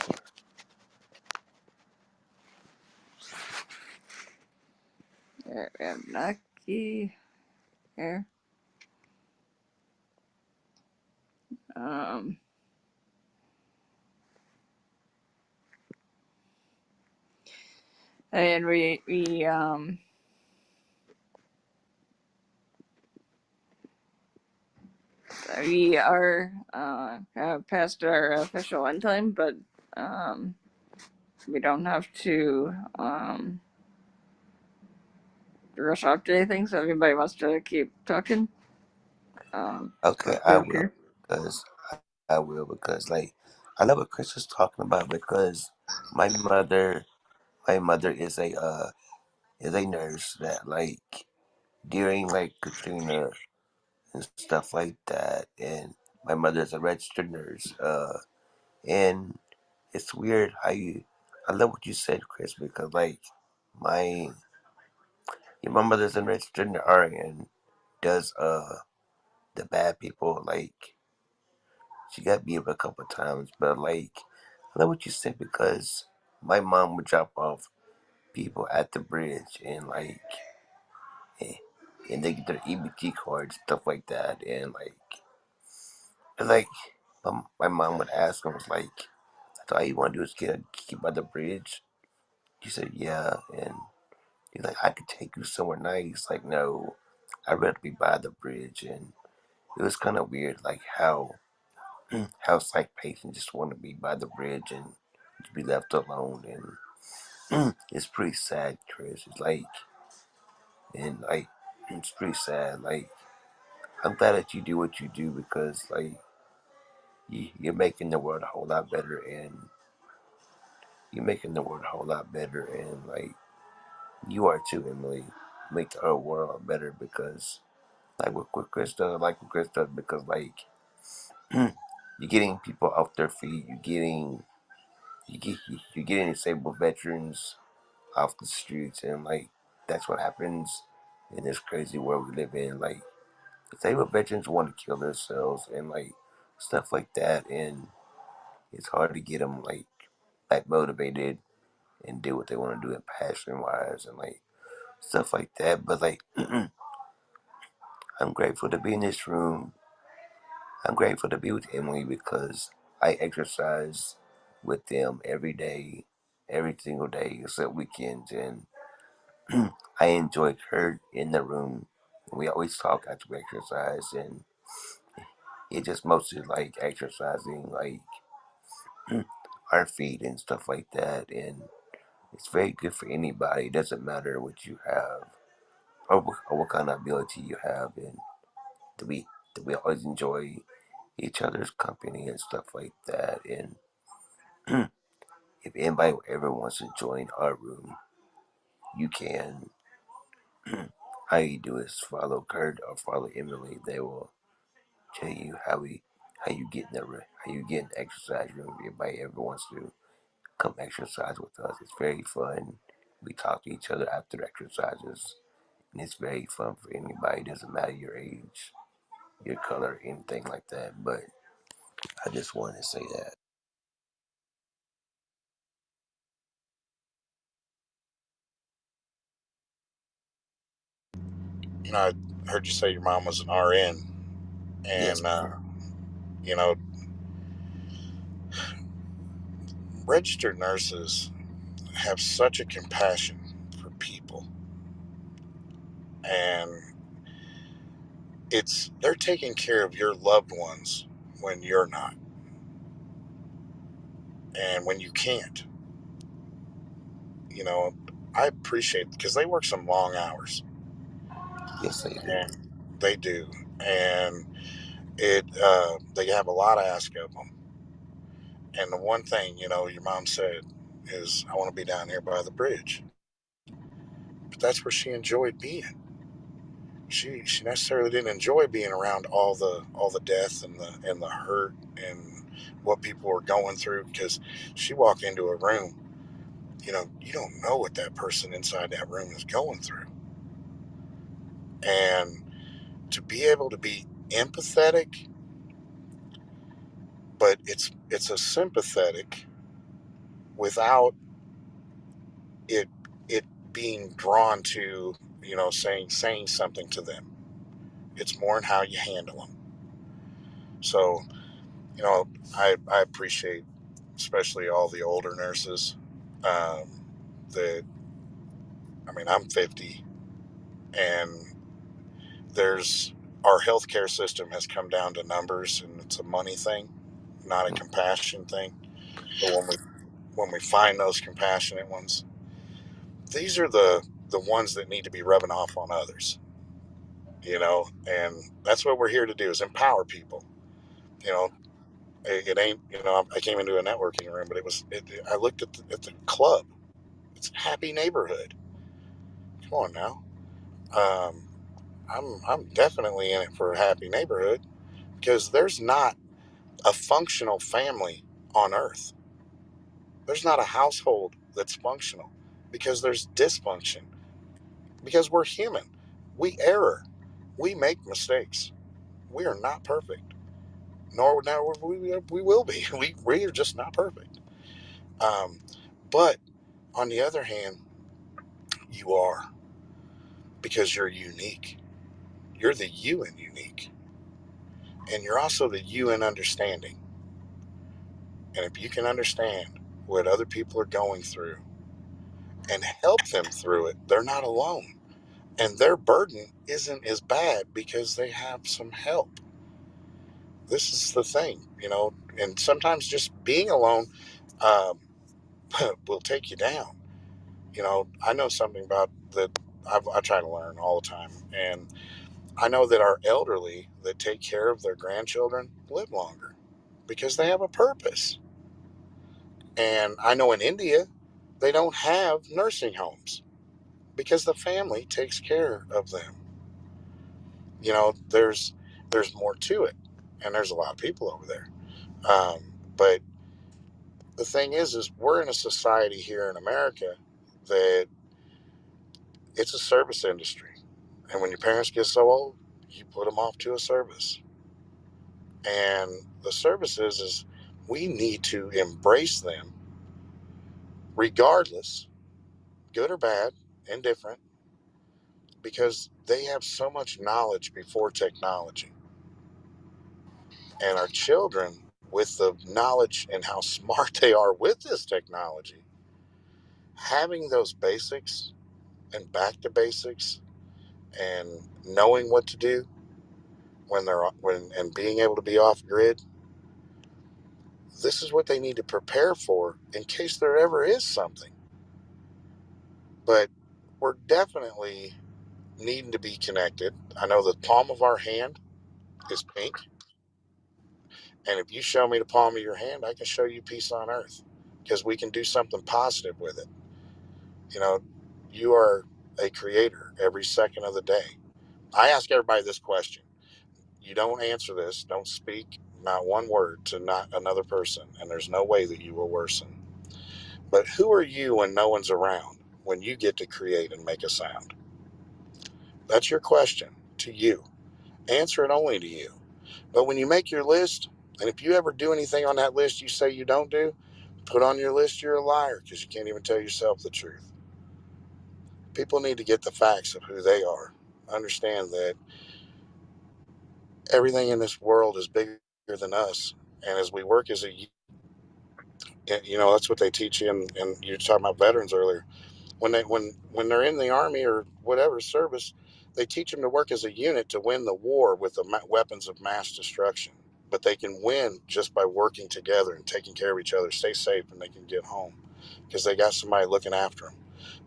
Naki here. And we are past our official end time, but we don't have to rush off to anything. So if anybody wants to keep talking, Okay, be I will okay. because I will because like I love what Chris was talking about because my mother my mother is a nurse that like during like Katrina and stuff like that, and my mother's a registered nurse. And it's weird how you. I love what you said, Chris, because like my my mother's a registered RN does the bad people like she got beat up a couple of times, but like I love what you said because my mom would drop off people at the bridge and like eh, and they get their EBT cards stuff like that and like my mom would ask them was like that's all you want to do is keep by the bridge. She said yeah, and he's like I could take you somewhere nice. Like no, I'd rather be by the bridge, and it was kind of weird like how psych patients just want to be by the bridge and to be left alone, and it's pretty sad, Chris. It's like it's pretty sad. Like I'm glad that you do what you do because like you're making the world a whole lot better, and you're making the world a whole lot better, and like you are too, Emily. You make the whole world a lot better because like what Chris does, like what Chris does, because like you're getting people off their feet, you're getting disabled veterans off the streets, and like that's what happens in this crazy world we live in. Like disabled veterans want to kill themselves and like stuff like that, and it's hard to get them like back motivated and do what they want to do in passion wise and like stuff like that. But like I'm grateful to be in this room. I'm grateful to be with Emily because I exercise with them every day, every single day except weekends, and I enjoy her in the room. We always talk after we exercise, and it just mostly like exercising, like our feet and stuff like that. And it's very good for anybody. It doesn't matter what you have or what kind of ability you have, and that we always enjoy each other's company and stuff like that. And if anybody ever wants to join our room, you can. All you do is follow Kurt or follow Emily. They will tell you how you get in how you get in the exercise room. If anybody ever wants to come exercise with us, it's very fun. We talk to each other after exercises, and it's very fun for anybody. It doesn't matter your age, your color, anything like that. But I just wanted to say that. You know, I heard you say your mom was an RN, Yes, and you know, registered nurses have such a compassion for people, and they're taking care of your loved ones when you're not, and when you can't. You know, I appreciate because they work some long hours, yes, they do. and they do, and they have a lot of ask of them. And the one thing your mom said is, "I want to be down here by the bridge," but that's where she enjoyed being. She necessarily didn't enjoy being around all the death and the hurt and what people were going through because she walked into a room. You don't know what that person inside that room is going through, and to be able to be empathetic, but it's a sympathetic without it it being drawn to saying something to them. It's more in how you handle them. So, I appreciate especially all the older nurses. That I'm 50, and there's our healthcare system has come down to numbers, and it's a money thing, not a compassion thing. But when we find those compassionate ones, these are the ones that need to be rubbing off on others. And that's what we're here to do, is empower people. You know, it ain't. I came into a networking room, but I looked at the club. It's a happy neighborhood. Come on now. Um, I'm definitely in it for a happy neighborhood, because there's not a functional family on earth. There's not a household that's functional, because there's dysfunction, because we're human. We err. We make mistakes. We are not perfect, nor now we will be. We are just not perfect. Um, but on the other hand, you are, because you're unique. You're the you in unique, and you're also the you in understanding. And if you can understand what other people are going through and help them through it, they're not alone. And their burden isn't as bad because they have some help. This is the thing, and sometimes just being alone um, will take you down. I know something about that. I try to learn all the time. And I know that our elderly that take care of their grandchildren live longer because they have a purpose. And I know in India, they don't have nursing homes because the family takes care of them. There's more to it, and there's a lot of people over there. But the thing is we're in a society here in America that it's a service industry, and when your parents get so old, you put them off to a service. And the service is we need to embrace them, regardless, good or bad, indifferent, because they have so much knowledge before technology. And our children, with the knowledge and how smart they are with this technology, having those basics and back to basics and knowing what to do when being able to be off grid, this is what they need to prepare for in case there ever is something. But we're definitely needing to be connected. I know the palm of our hand is pink. And if you show me the palm of your hand, I can show you peace on earth, because we can do something positive with it. You know, you are a creator every second of the day. I ask everybody this question. You don't answer this, don't speak not one word to not another person, and there's no way that you will worsen. But who are you when no one's around, when you get to create and make a sound? That's your question to you. Answer it only to you. But when you make your list, and if you ever do anything on that list you say you don't do, put on your list you're a liar, because you can't even tell yourself the truth. People need to get the facts of who they are. Understand that everything in this world is bigger than us. And as we work as that's what they teach you. And you were talking about veterans earlier. When they're in the army or whatever service, they teach them to work as a unit to win the war with the weapons of mass destruction. But they can win just by working together and taking care of each other, stay safe, and they can get home because they got somebody looking after them.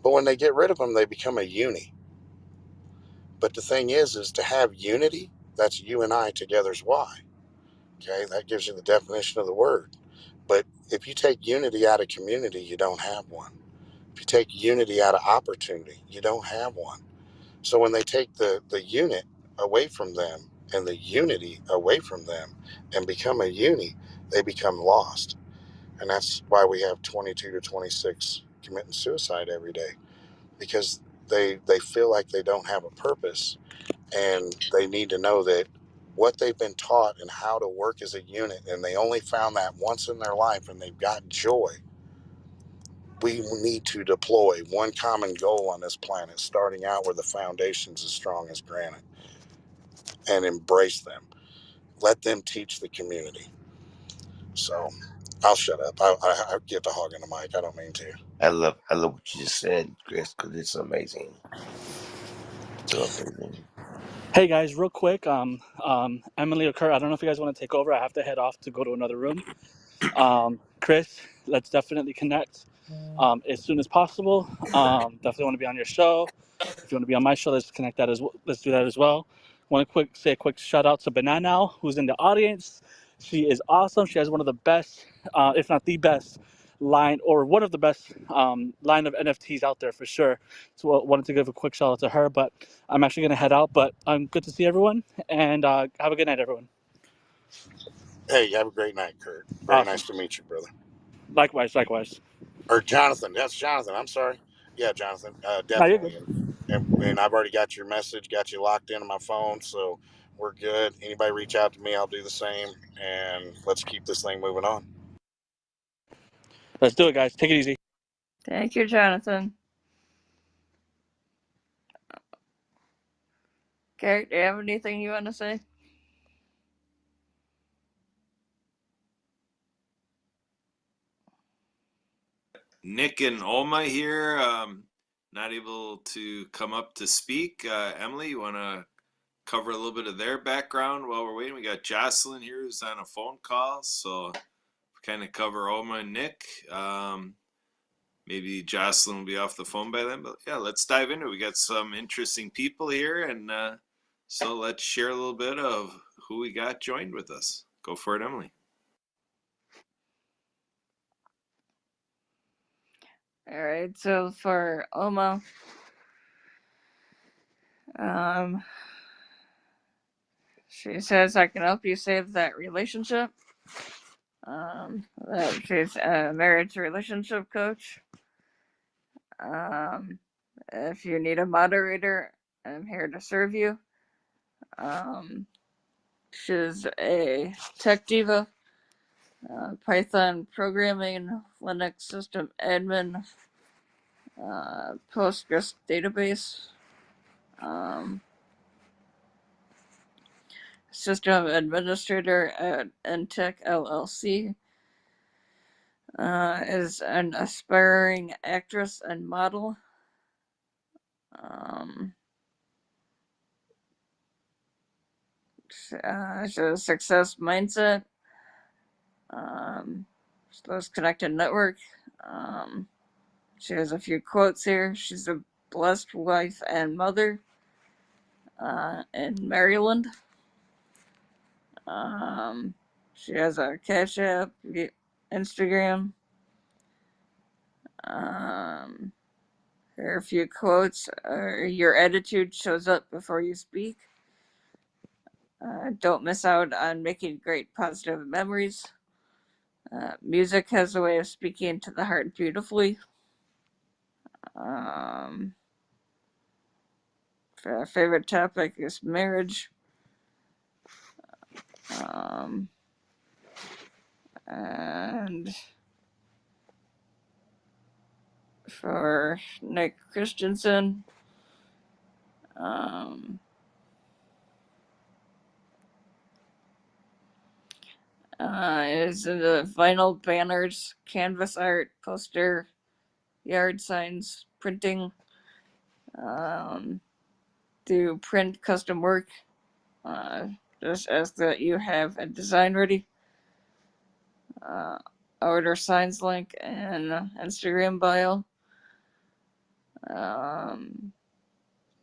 But when they get rid of them, they become a uni. But the thing is to have unity, that's you and I together's why. Okay, that gives you the definition of the word. But if you take unity out of community, you don't have one. If you take unity out of opportunity, you don't have one. So when they take the unit away from them and the unity away from them and become a uni, they become lost. And that's why we have 22 to 26 committing suicide every day, because they feel like they don't have a purpose, and they need to know that what they've been taught and how to work as a unit, and they only found that once in their life, and they've got joy, we need to deploy one common goal on this planet, starting out where the foundation's as strong as granite, and embrace them. Let them teach the community. So I'll shut up. I get to hogging the mic. I don't mean to. I love what you just said, Chris, because it's amazing. So amazing. Hey guys, real quick, Emily or Kurt, I don't know if you guys want to take over. I have to head off to go to another room. Chris, let's definitely connect as soon as possible. Definitely want to be on your show. If you want to be on my show, let's connect that as well. Let's do that as well. Want to say a quick shout out to Banana, who's in the audience. She is awesome. She has one of the best, if not the best, line or one of the best line of NFTs out there for sure. So I wanted to give a quick shout out to her. But I'm actually gonna head out. But good to see everyone, and have a good night, everyone. Hey, have a great night, Kurt. Very Awesome. nice to meet you, brother. Likewise, likewise. Or Jonathan. That's Jonathan. I'm sorry. Yeah, Jonathan. No, you're good. Definitely. And I've already got your message, got you locked in on my phone, so we're good. Anybody reach out to me, I'll do the same, and let's keep this thing moving on. Let's do it, guys. Take it easy. Thank you, Jonathan. Garrett, do you have anything you want to say? Nick and Oma here. Not able to come up to speak. Emily, you want to cover a little bit of their background while we're waiting? We got Jocelyn here who's on a phone call, so kind of cover Oma and Nick. Maybe Jocelyn will be off the phone by then, but yeah, let's dive into it. We got some interesting people here, and so let's share a little bit of who we got joined with us. Go for it, Emily. All right, so for Oma, she says I can help you save that relationship. That she's a marriage relationship coach. If you need a moderator, I'm here to serve you. She's a tech diva, Python programming, Linux system admin, Postgres database, system administrator at Entech LLC. Is an aspiring actress and model. She has a success mindset. Close connected network. She has a few quotes here. She's a blessed wife and mother in Maryland. She has a Cash App, Instagram. Here are a few quotes. Your attitude shows up before you speak. Don't miss out on making great positive memories. Music has a way of speaking to the heart beautifully. Favorite topic is marriage. And for Nick Christensen, is the vinyl banners, canvas art, poster, yard signs, printing, do print custom work. Just ask that you have a design ready. Order signs link and Instagram bio.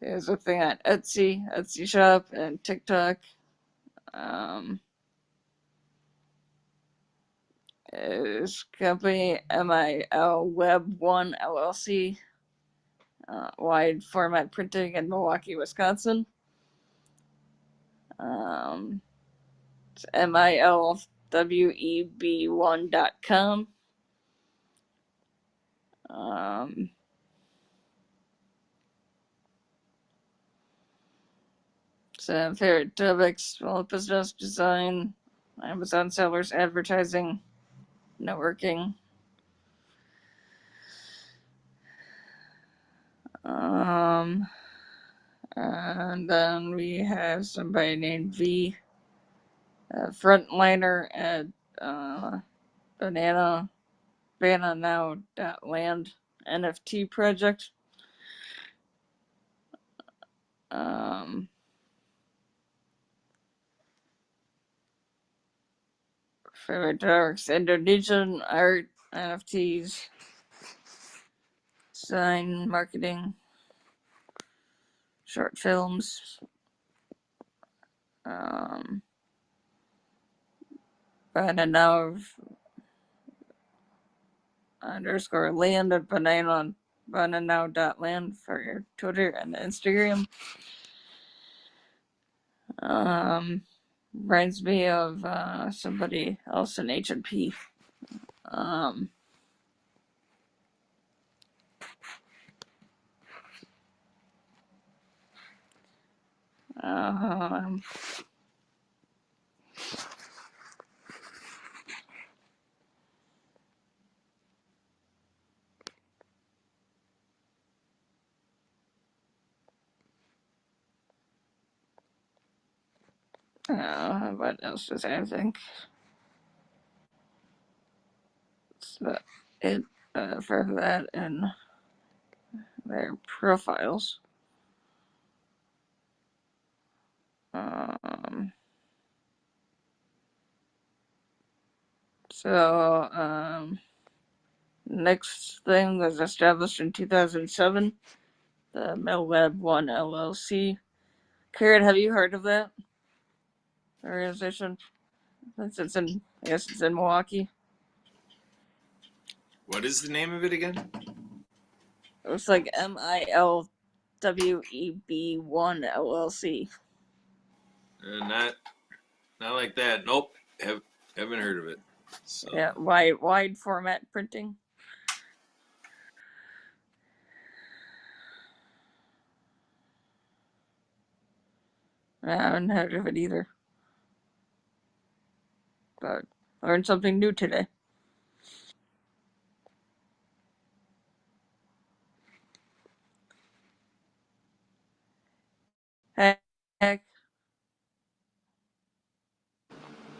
There's a thing on Etsy shop, and TikTok. Is company MIL Web 1 LLC. Wide format printing in Milwaukee, Wisconsin. It's MILWEB1.com. Some favorite topics: small business design, Amazon sellers, advertising, networking. And then we have somebody named V, frontliner at Banana Now Land NFT project. Favorite darks, Indonesian art, NFTs, sign marketing, short films. Banana underscore land at banana.land for your Twitter and Instagram. Reminds me of somebody else in HNP. Um, um, what else does I think? That's it for that and their profiles. Next thing was established in 2007, the MelWeb One LLC. Karen, have you heard of that organization? Since it's in, I guess it's in Milwaukee. What is the name of it again? It looks like MILWEB One LLC. Not like that. Nope. Haven't heard of it. So. Yeah, wide format printing. I haven't heard of it either. But learned something new today. Heck.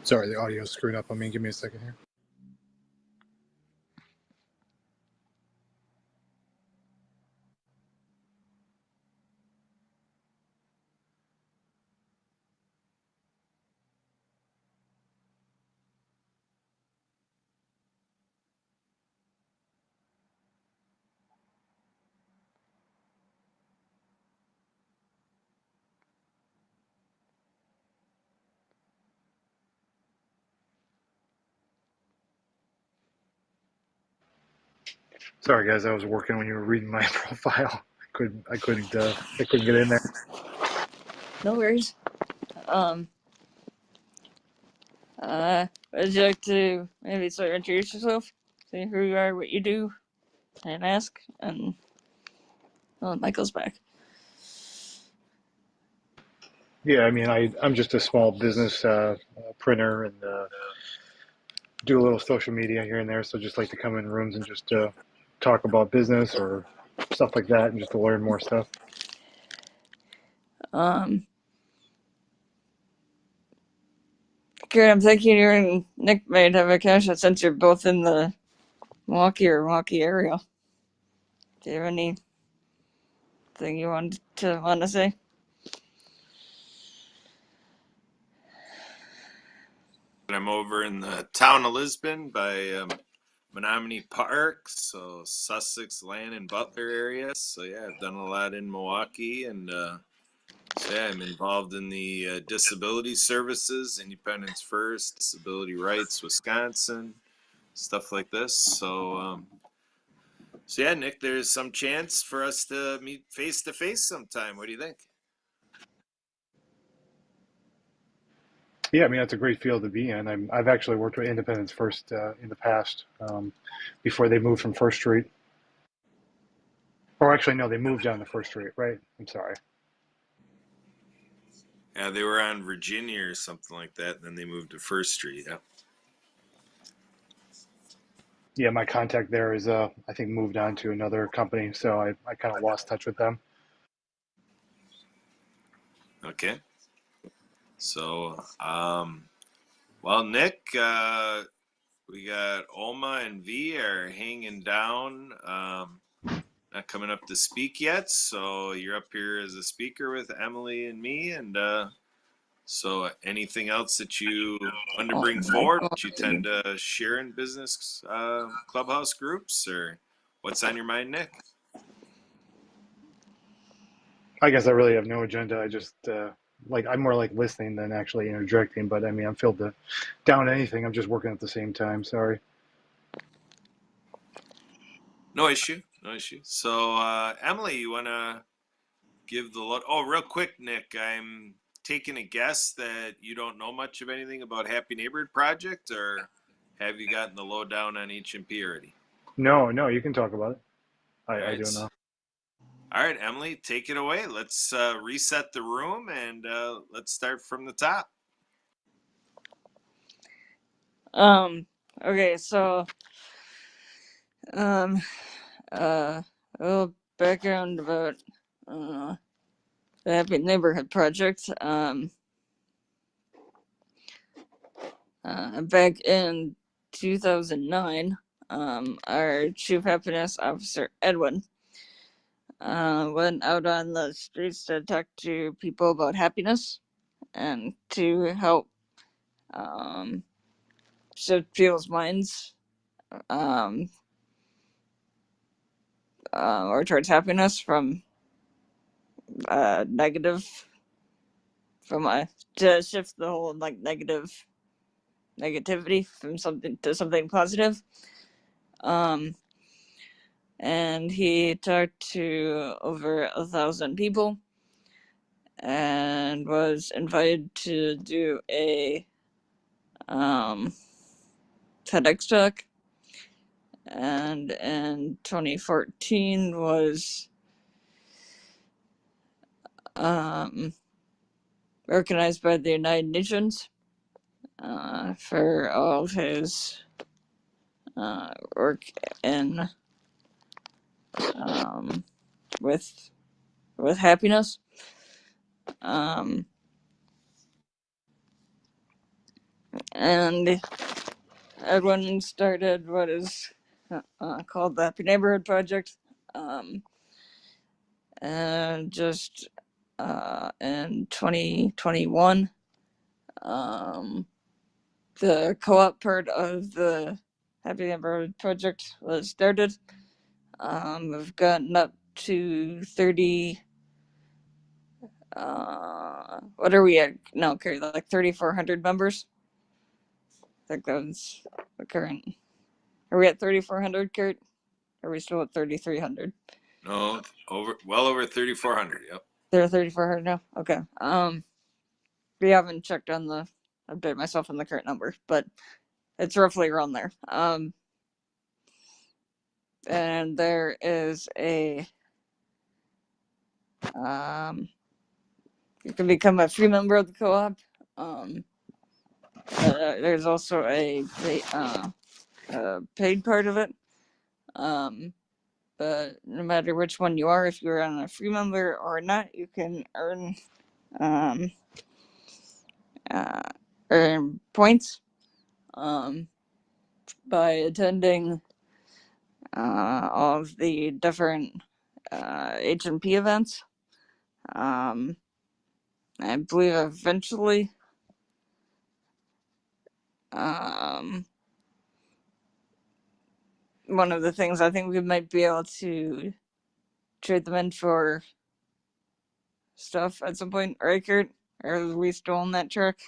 Sorry, the audio's screwed up on me. Give me a second here. Sorry, guys, I was working when you were reading my profile. I couldn't get in there. No worries. Would you like to maybe sort of introduce yourself? Say who you are, what you do, and ask, and Michael's back. Yeah, I mean, I'm just a small business printer and do a little social media here and there. So just like to come in rooms and just talk about business or stuff like that, and just to learn more stuff. Karen, I'm thinking you and Nick might have a connection since you're both in the Milwaukee area. Do you have anything you want to say? I'm over in the town of Lisbon by Menominee Park, so Sussex, Land, and Butler area. So yeah, I've done a lot in Milwaukee, and so yeah, I'm involved in the disability services, Independence First, Disability Rights, Wisconsin, stuff like this. So so yeah, Nick, there's some chance for us to meet face to face sometime. What do you think? Yeah, I mean, that's a great field to be in. I've actually worked with Independence First in the past, before they moved from First Street. Or actually, no, they moved down to First Street, right? I'm sorry. Yeah, they were on Virginia or something like that, and then they moved to First Street. Yeah. Yeah, my contact there is I think moved on to another company, so I kind of lost touch with them. Okay. So, well, Nick, we got Oma and V are hanging down. Not coming up to speak yet, so you're up here as a speaker with Emily and me. And so, anything else that you want to Oh bring my forward God. that you tend to share in business clubhouse groups, or what's on your mind, Nick? I guess I really have no agenda. I just like I'm more like listening than actually interjecting. But I mean, I'm filled to down anything. I'm just working at the same time. Sorry. No issue, no issue. So, Emily, you want to give the load? Oh, real quick, Nick, I'm taking a guess that you don't know much of anything about Happy Neighborhood Project, or have you gotten the lowdown on HNP already? No, no, you can talk about it. All I right. don't know. All right, Emily, take it away. Let's reset the room and let's start from the top. Okay, so um a little background about uh the Happy Neighborhood Project. Back in 2009, our Chief Happiness Officer Edwin went out on the streets to talk to people about happiness and to help shift people's minds um, or towards happiness from negative, to shift the whole like negativity from something to something positive. And he talked to over 1,000 people and was invited to do a TEDx talk. And in 2014 was recognized by the United Nations for all of his work in with happiness. And Edwin started what is called the Happy Neighborhood Project. And just in 2021, the co-op part of the Happy Neighborhood Project was started. We've gotten up to 30. What are we at now, Carrie? Like 3,400 members. I think that's the current. Are we at 3,400, Kurt? Or are we still at 3,300? No, well over 3,400. Yep. They're 3,400 now. Okay. We haven't checked on the update myself on the current number, but it's roughly around there. And there is a you can become a free member of the co-op. There's also a paid part of it. But no matter which one you are, if you're on a free member or not, you can um, earn points by attending all of the different HNP events. I believe eventually one of the things I think we might be able to trade them in for stuff at some point, right, Kurt? Or are we still on that track?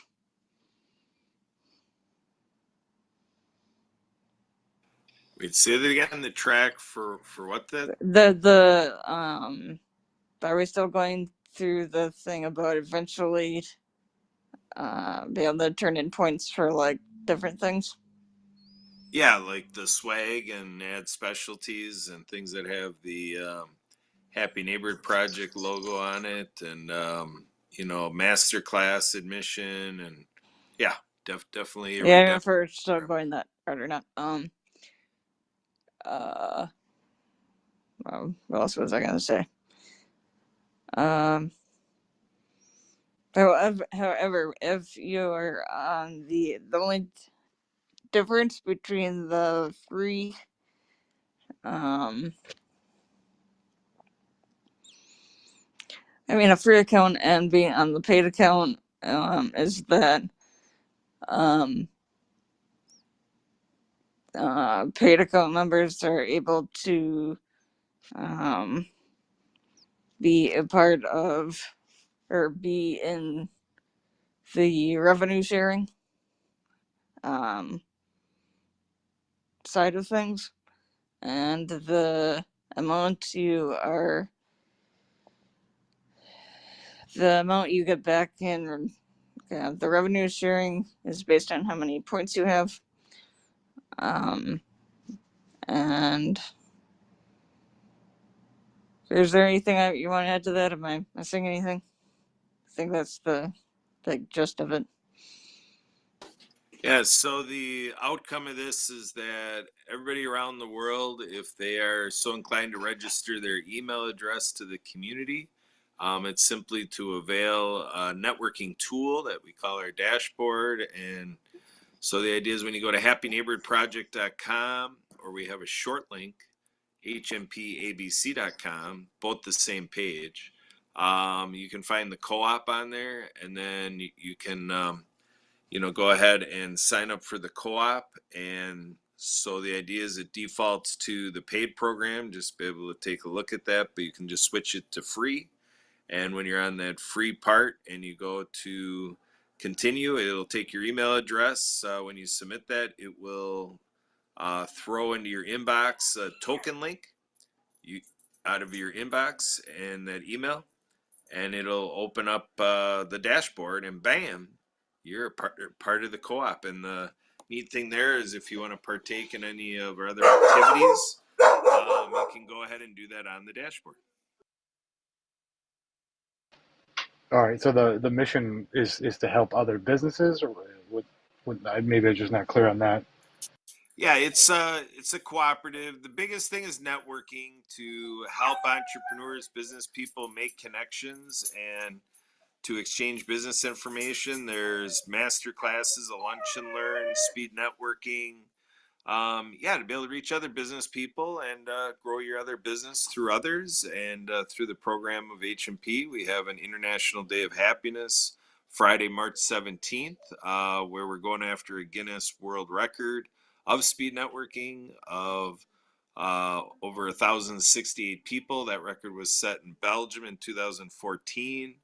We'd say that again. The track for what then? Are we still going through the thing about eventually be able to turn in points for like different things? Yeah, like the swag and add specialties and things that have the Happy Neighborhood Project logo on it, and master class admission, and yeah, definitely. Are Yeah, we I don't know if definitely we're still going that route or not. what else was I gonna say? However, if you're on the only difference between the free a free account and being on the paid account is that paid account members are able to be a part of or be in the revenue sharing side of things, and the amount you get back in the revenue sharing is based on how many points you have. And is there anything you want to add to that? Am I missing anything? I think that's the gist of it. Yeah, so the outcome of this is that everybody around the world, if they are so inclined to register their email address to the community, it's simply to avail a networking tool that we call our dashboard. And so the idea is when you go to happyneighborhoodproject.com, or we have a short link, hnpabc.com, both the same page. You can find the co-op on there, and then you can go ahead and sign up for the co-op. And so the idea is it defaults to the paid program, just be able to take a look at that, but you can just switch it to free. And when you're on that free part and you go to continue, it'll take your email address. When you submit that, it will throw into your inbox a token link out of your inbox and that email, and it'll open up the dashboard, and bam, you're a part of the co-op. And the neat thing there is if you want to partake in any of our other activities, you can go ahead and do that on the dashboard. All right. So the mission is to help other businesses, or maybe I'm just not clear on that. Yeah, it's a cooperative. The biggest thing is networking to help entrepreneurs, business people make connections and to exchange business information. There's master classes, a lunch and learn, speed networking. To be able to reach other business people and grow your other business through others. And through the program of HNP, we have an International Day of Happiness, Friday, March 17th, where we're going after a Guinness World Record of speed networking of over 1,068 people. That record was set in Belgium in 2014.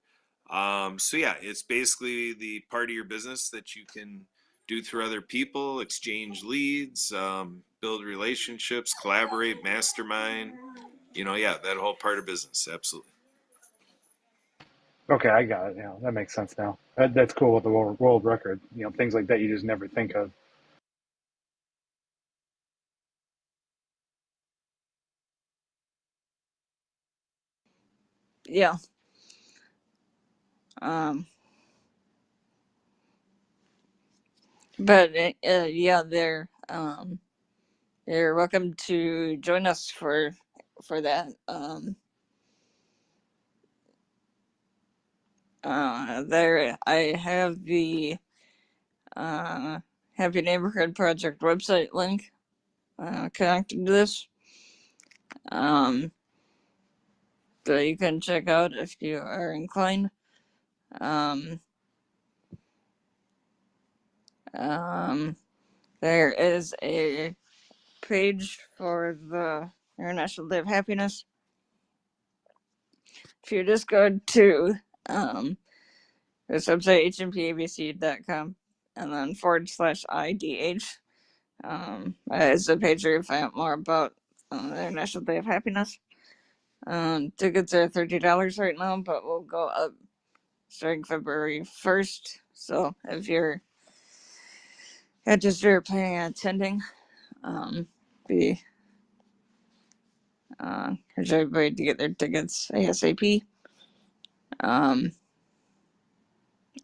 It's basically the part of your business that you can do through other people, exchange leads, build relationships, collaborate, mastermind. That whole part of business. Absolutely. Okay, I got it. Yeah, that makes sense now. That's cool with the world record. Things like that you just never think of. Yeah. But you're welcome to join us for that. There I have the Happy Neighborhood Project website link connected to this. That you can check out if you are inclined. There is a page for the International Day of Happiness. If you just go to this website, hnpabc.com, and then /IDH, is a page where you find out more about the International Day of Happiness. Tickets are $30 right now, but will go up starting February 1st. So if you're interested or planning on attending, be encourage everybody to get their tickets ASAP.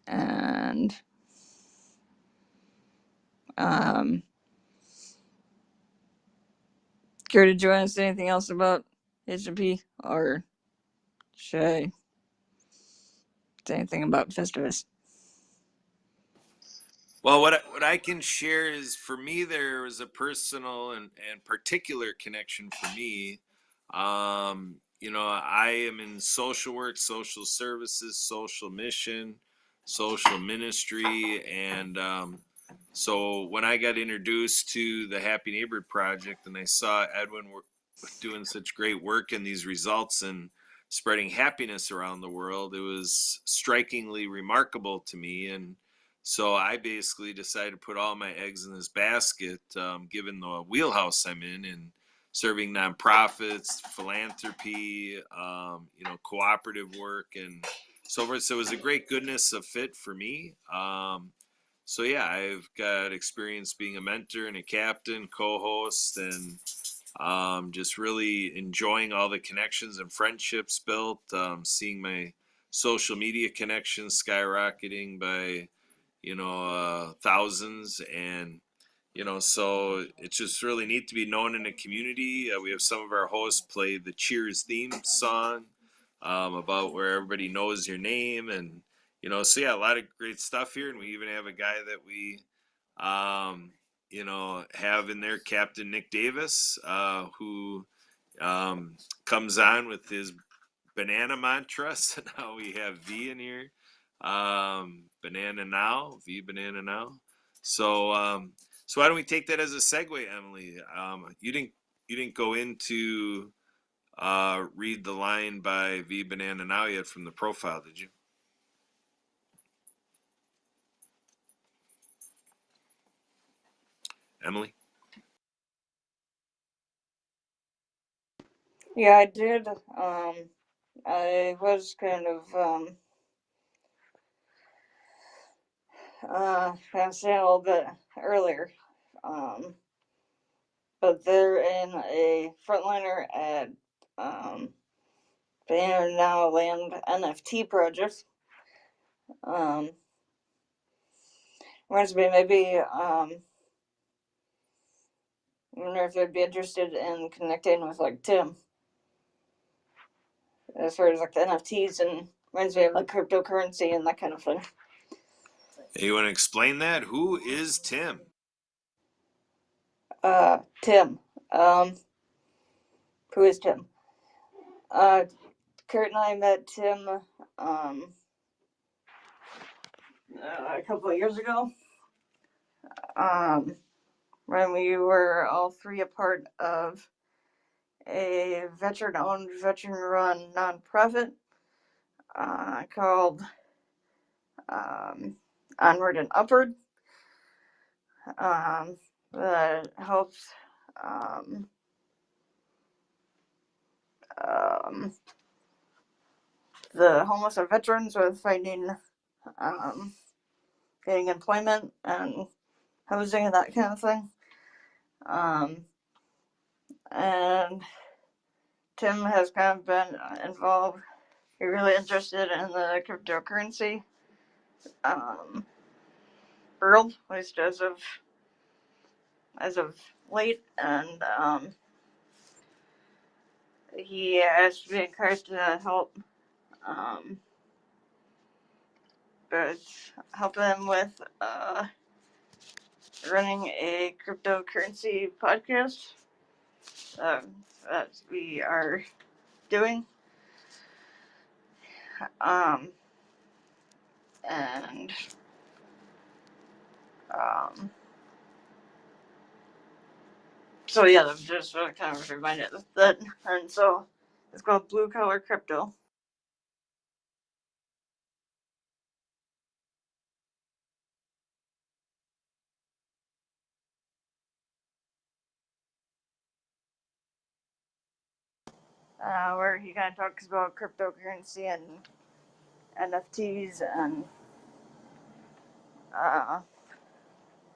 And Care to join us? Anything else about HNP, or should I say anything about Festivus? Well, what I can share is, for me, there was a personal and particular connection for me. I am in social work, social services, social mission, social ministry, and so when I got introduced to the Happy Neighborhood Project and I saw Edwin doing such great work and these results and spreading happiness around the world, it was strikingly remarkable to me. And so I basically decided to put all my eggs in this basket, given the wheelhouse I'm in serving nonprofits, philanthropy, cooperative work, and so forth. So it was a great goodness of fit for me. So yeah, I've got experience being a mentor and a captain, co-host, and just really enjoying all the connections and friendships built. Seeing my social media connections skyrocketing by thousands, and so it's just really neat to be known in the community. We have some of our hosts play the Cheers theme song, about where everybody knows your name, and so yeah, a lot of great stuff here. And we even have a guy that we have in there, Captain Nick Davis, who comes on with his banana mantra. So now we have V in here. Banana now, V banana now. So why don't we take that as a segue, Emily? You didn't go into read the line by V banana now yet from the profile, did you, Emily? Yeah, I did. I was kind of saying a little bit earlier. But they're in a frontliner at they are now land NFT project. Um, Reminds me, maybe I wonder if they'd be interested in connecting with like Tim as far as like the NFTs, and reminds me of like cryptocurrency and that kind of thing. Hey, you want to explain that? Who is Tim? Tim. Who is Tim? Kurt and I met Tim a couple of years ago. When we were all three a part of a veteran-owned, veteran-run nonprofit called Onward and Upward, that helps um, um, the homeless or veterans with finding, getting employment and housing and that kind of thing. And Tim has kind of been involved. He's really interested in the cryptocurrency world, at least as of late, and he asked to be encouraged to help, but help him with running a cryptocurrency podcast that we are doing, um, and um, so yeah, that just kind of reminded that, and so it's called Blue Collar Crypto. Where he kind of talks about cryptocurrency and NFTs and uh,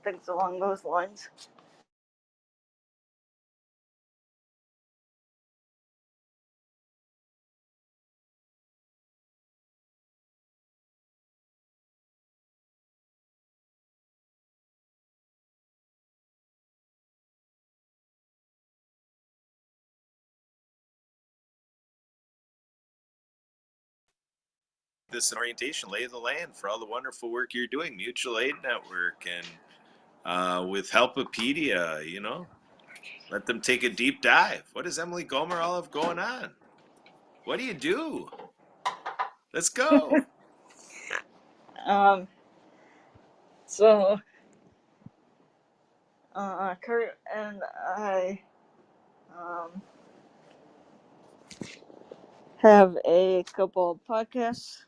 things along those lines. this an orientation, lay of the land for all the wonderful work you're doing, Mutual Aid Network, and with Helpopedia, you know, let them take a deep dive. What does Emily Gomer all have going on? What do you do? Let's go. Um, so, Kurt and I, have a couple of podcasts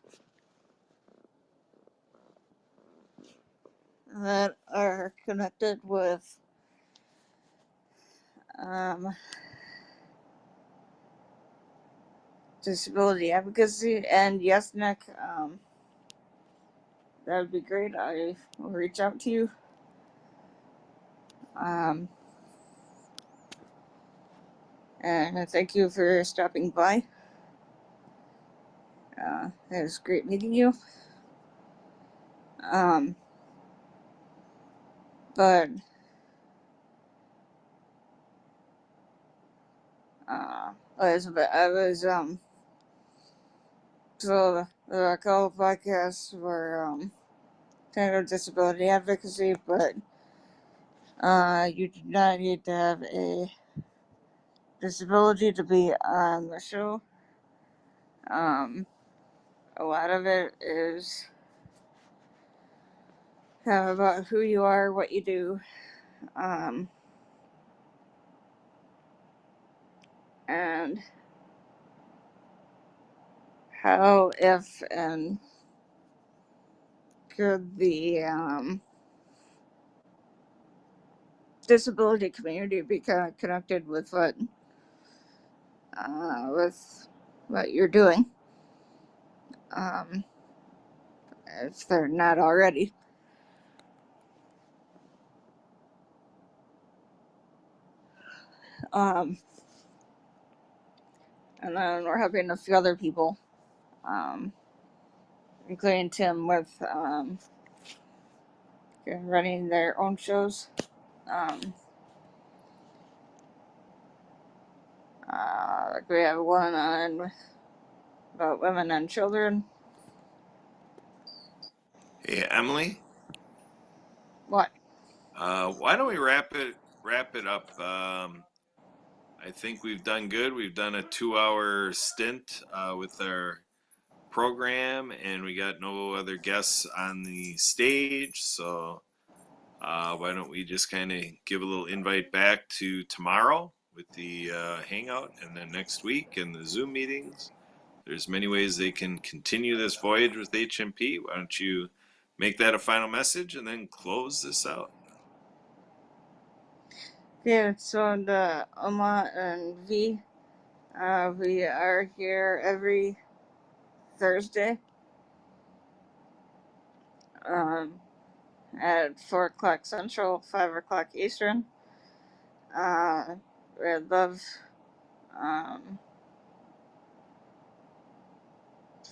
that are connected with, um, disability advocacy. And yes, Nick, that would be great. I will reach out to you. Um, and I thank you for stopping by. It was great meeting you. But I was so the couple podcasts were kind of disability advocacy, but you do not need to have a disability to be on the show. A lot of it is kind of about who you are, what you do, and how, if, and could the disability community be kind of connected with what you're doing, if they're not already. And then we're having a few other people, including Tim, with running their own shows. Like we have one on about women and children. Hey, Emily. What? Why don't we wrap it up? I think we've done good. We've done a 2-hour stint with our program, and we got no other guests on the stage. So why don't we just kind of give a little invite back to tomorrow with the hangout, and then next week and the Zoom meetings. There's many ways they can continue this voyage with HNP. Why don't you make that a final message and then close this out? Yeah, so the Oma and V, we are here every Thursday um, at 4 o'clock Central, 5 o'clock Eastern. We'd love um,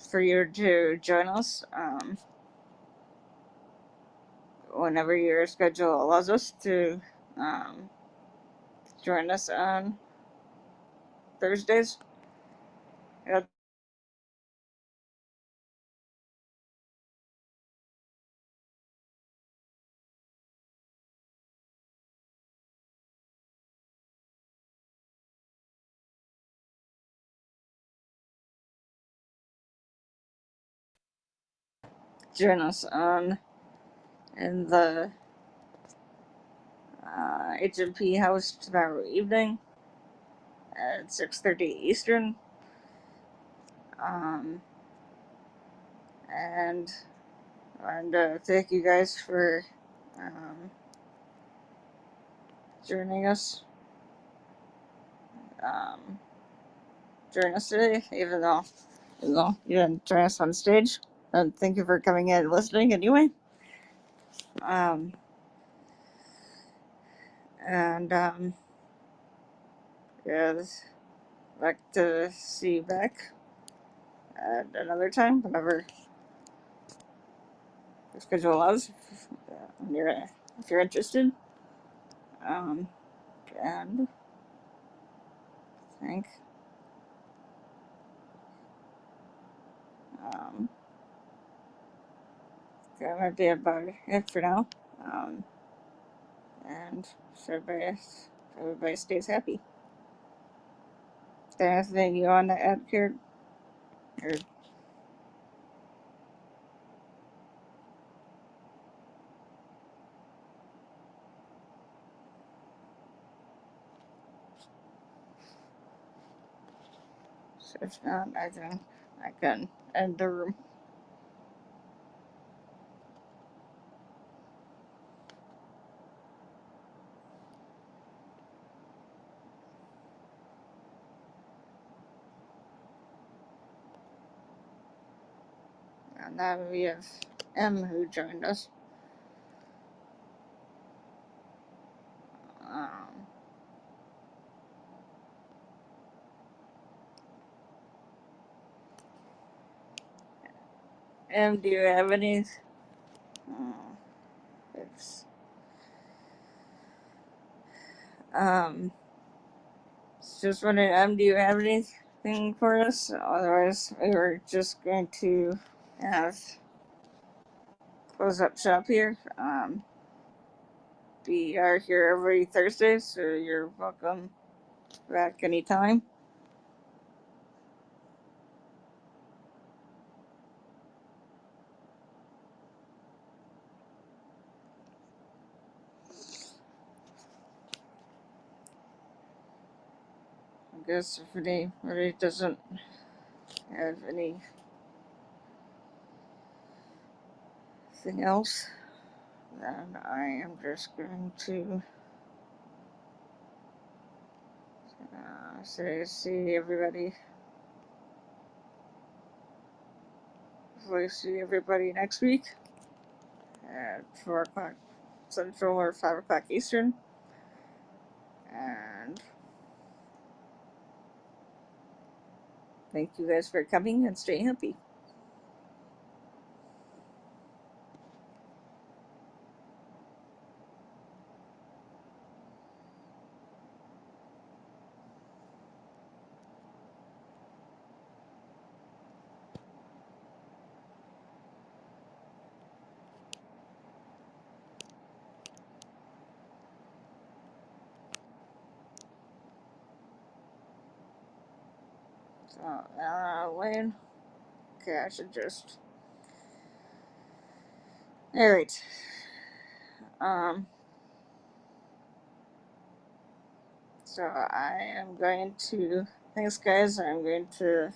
for you to join us whenever your schedule allows us to um, join us on Thursdays. Join us on in the HMP house tomorrow evening at 6:30 Eastern. Um, and thank you guys for um, joining us. Um, join us today, even though you didn't join us on stage. And thank you for coming in and listening anyway. Um, and yeah, I'd like to see you back at another time, whenever your schedule allows, if you're interested. Um, and I think that might be about it for now. And so everybody stays happy. Is there anything you want to add here? Or so if not, I can end the room. And now we have M who joined us. Um, M, do you have any? It's um. Just wondering, do you have anything for us? Otherwise, we were just going to have close up shop here. We are here every Thursday, so you're welcome back anytime. I guess if anybody doesn't have anything else, then I am just going to say see everybody. Hopefully, see everybody next week at 4 o'clock Central or 5 o'clock Eastern. And thank you guys for coming and stay happy. So, Lane. Okay, I should just. Alright. So I am going to. Thanks, guys. I'm going to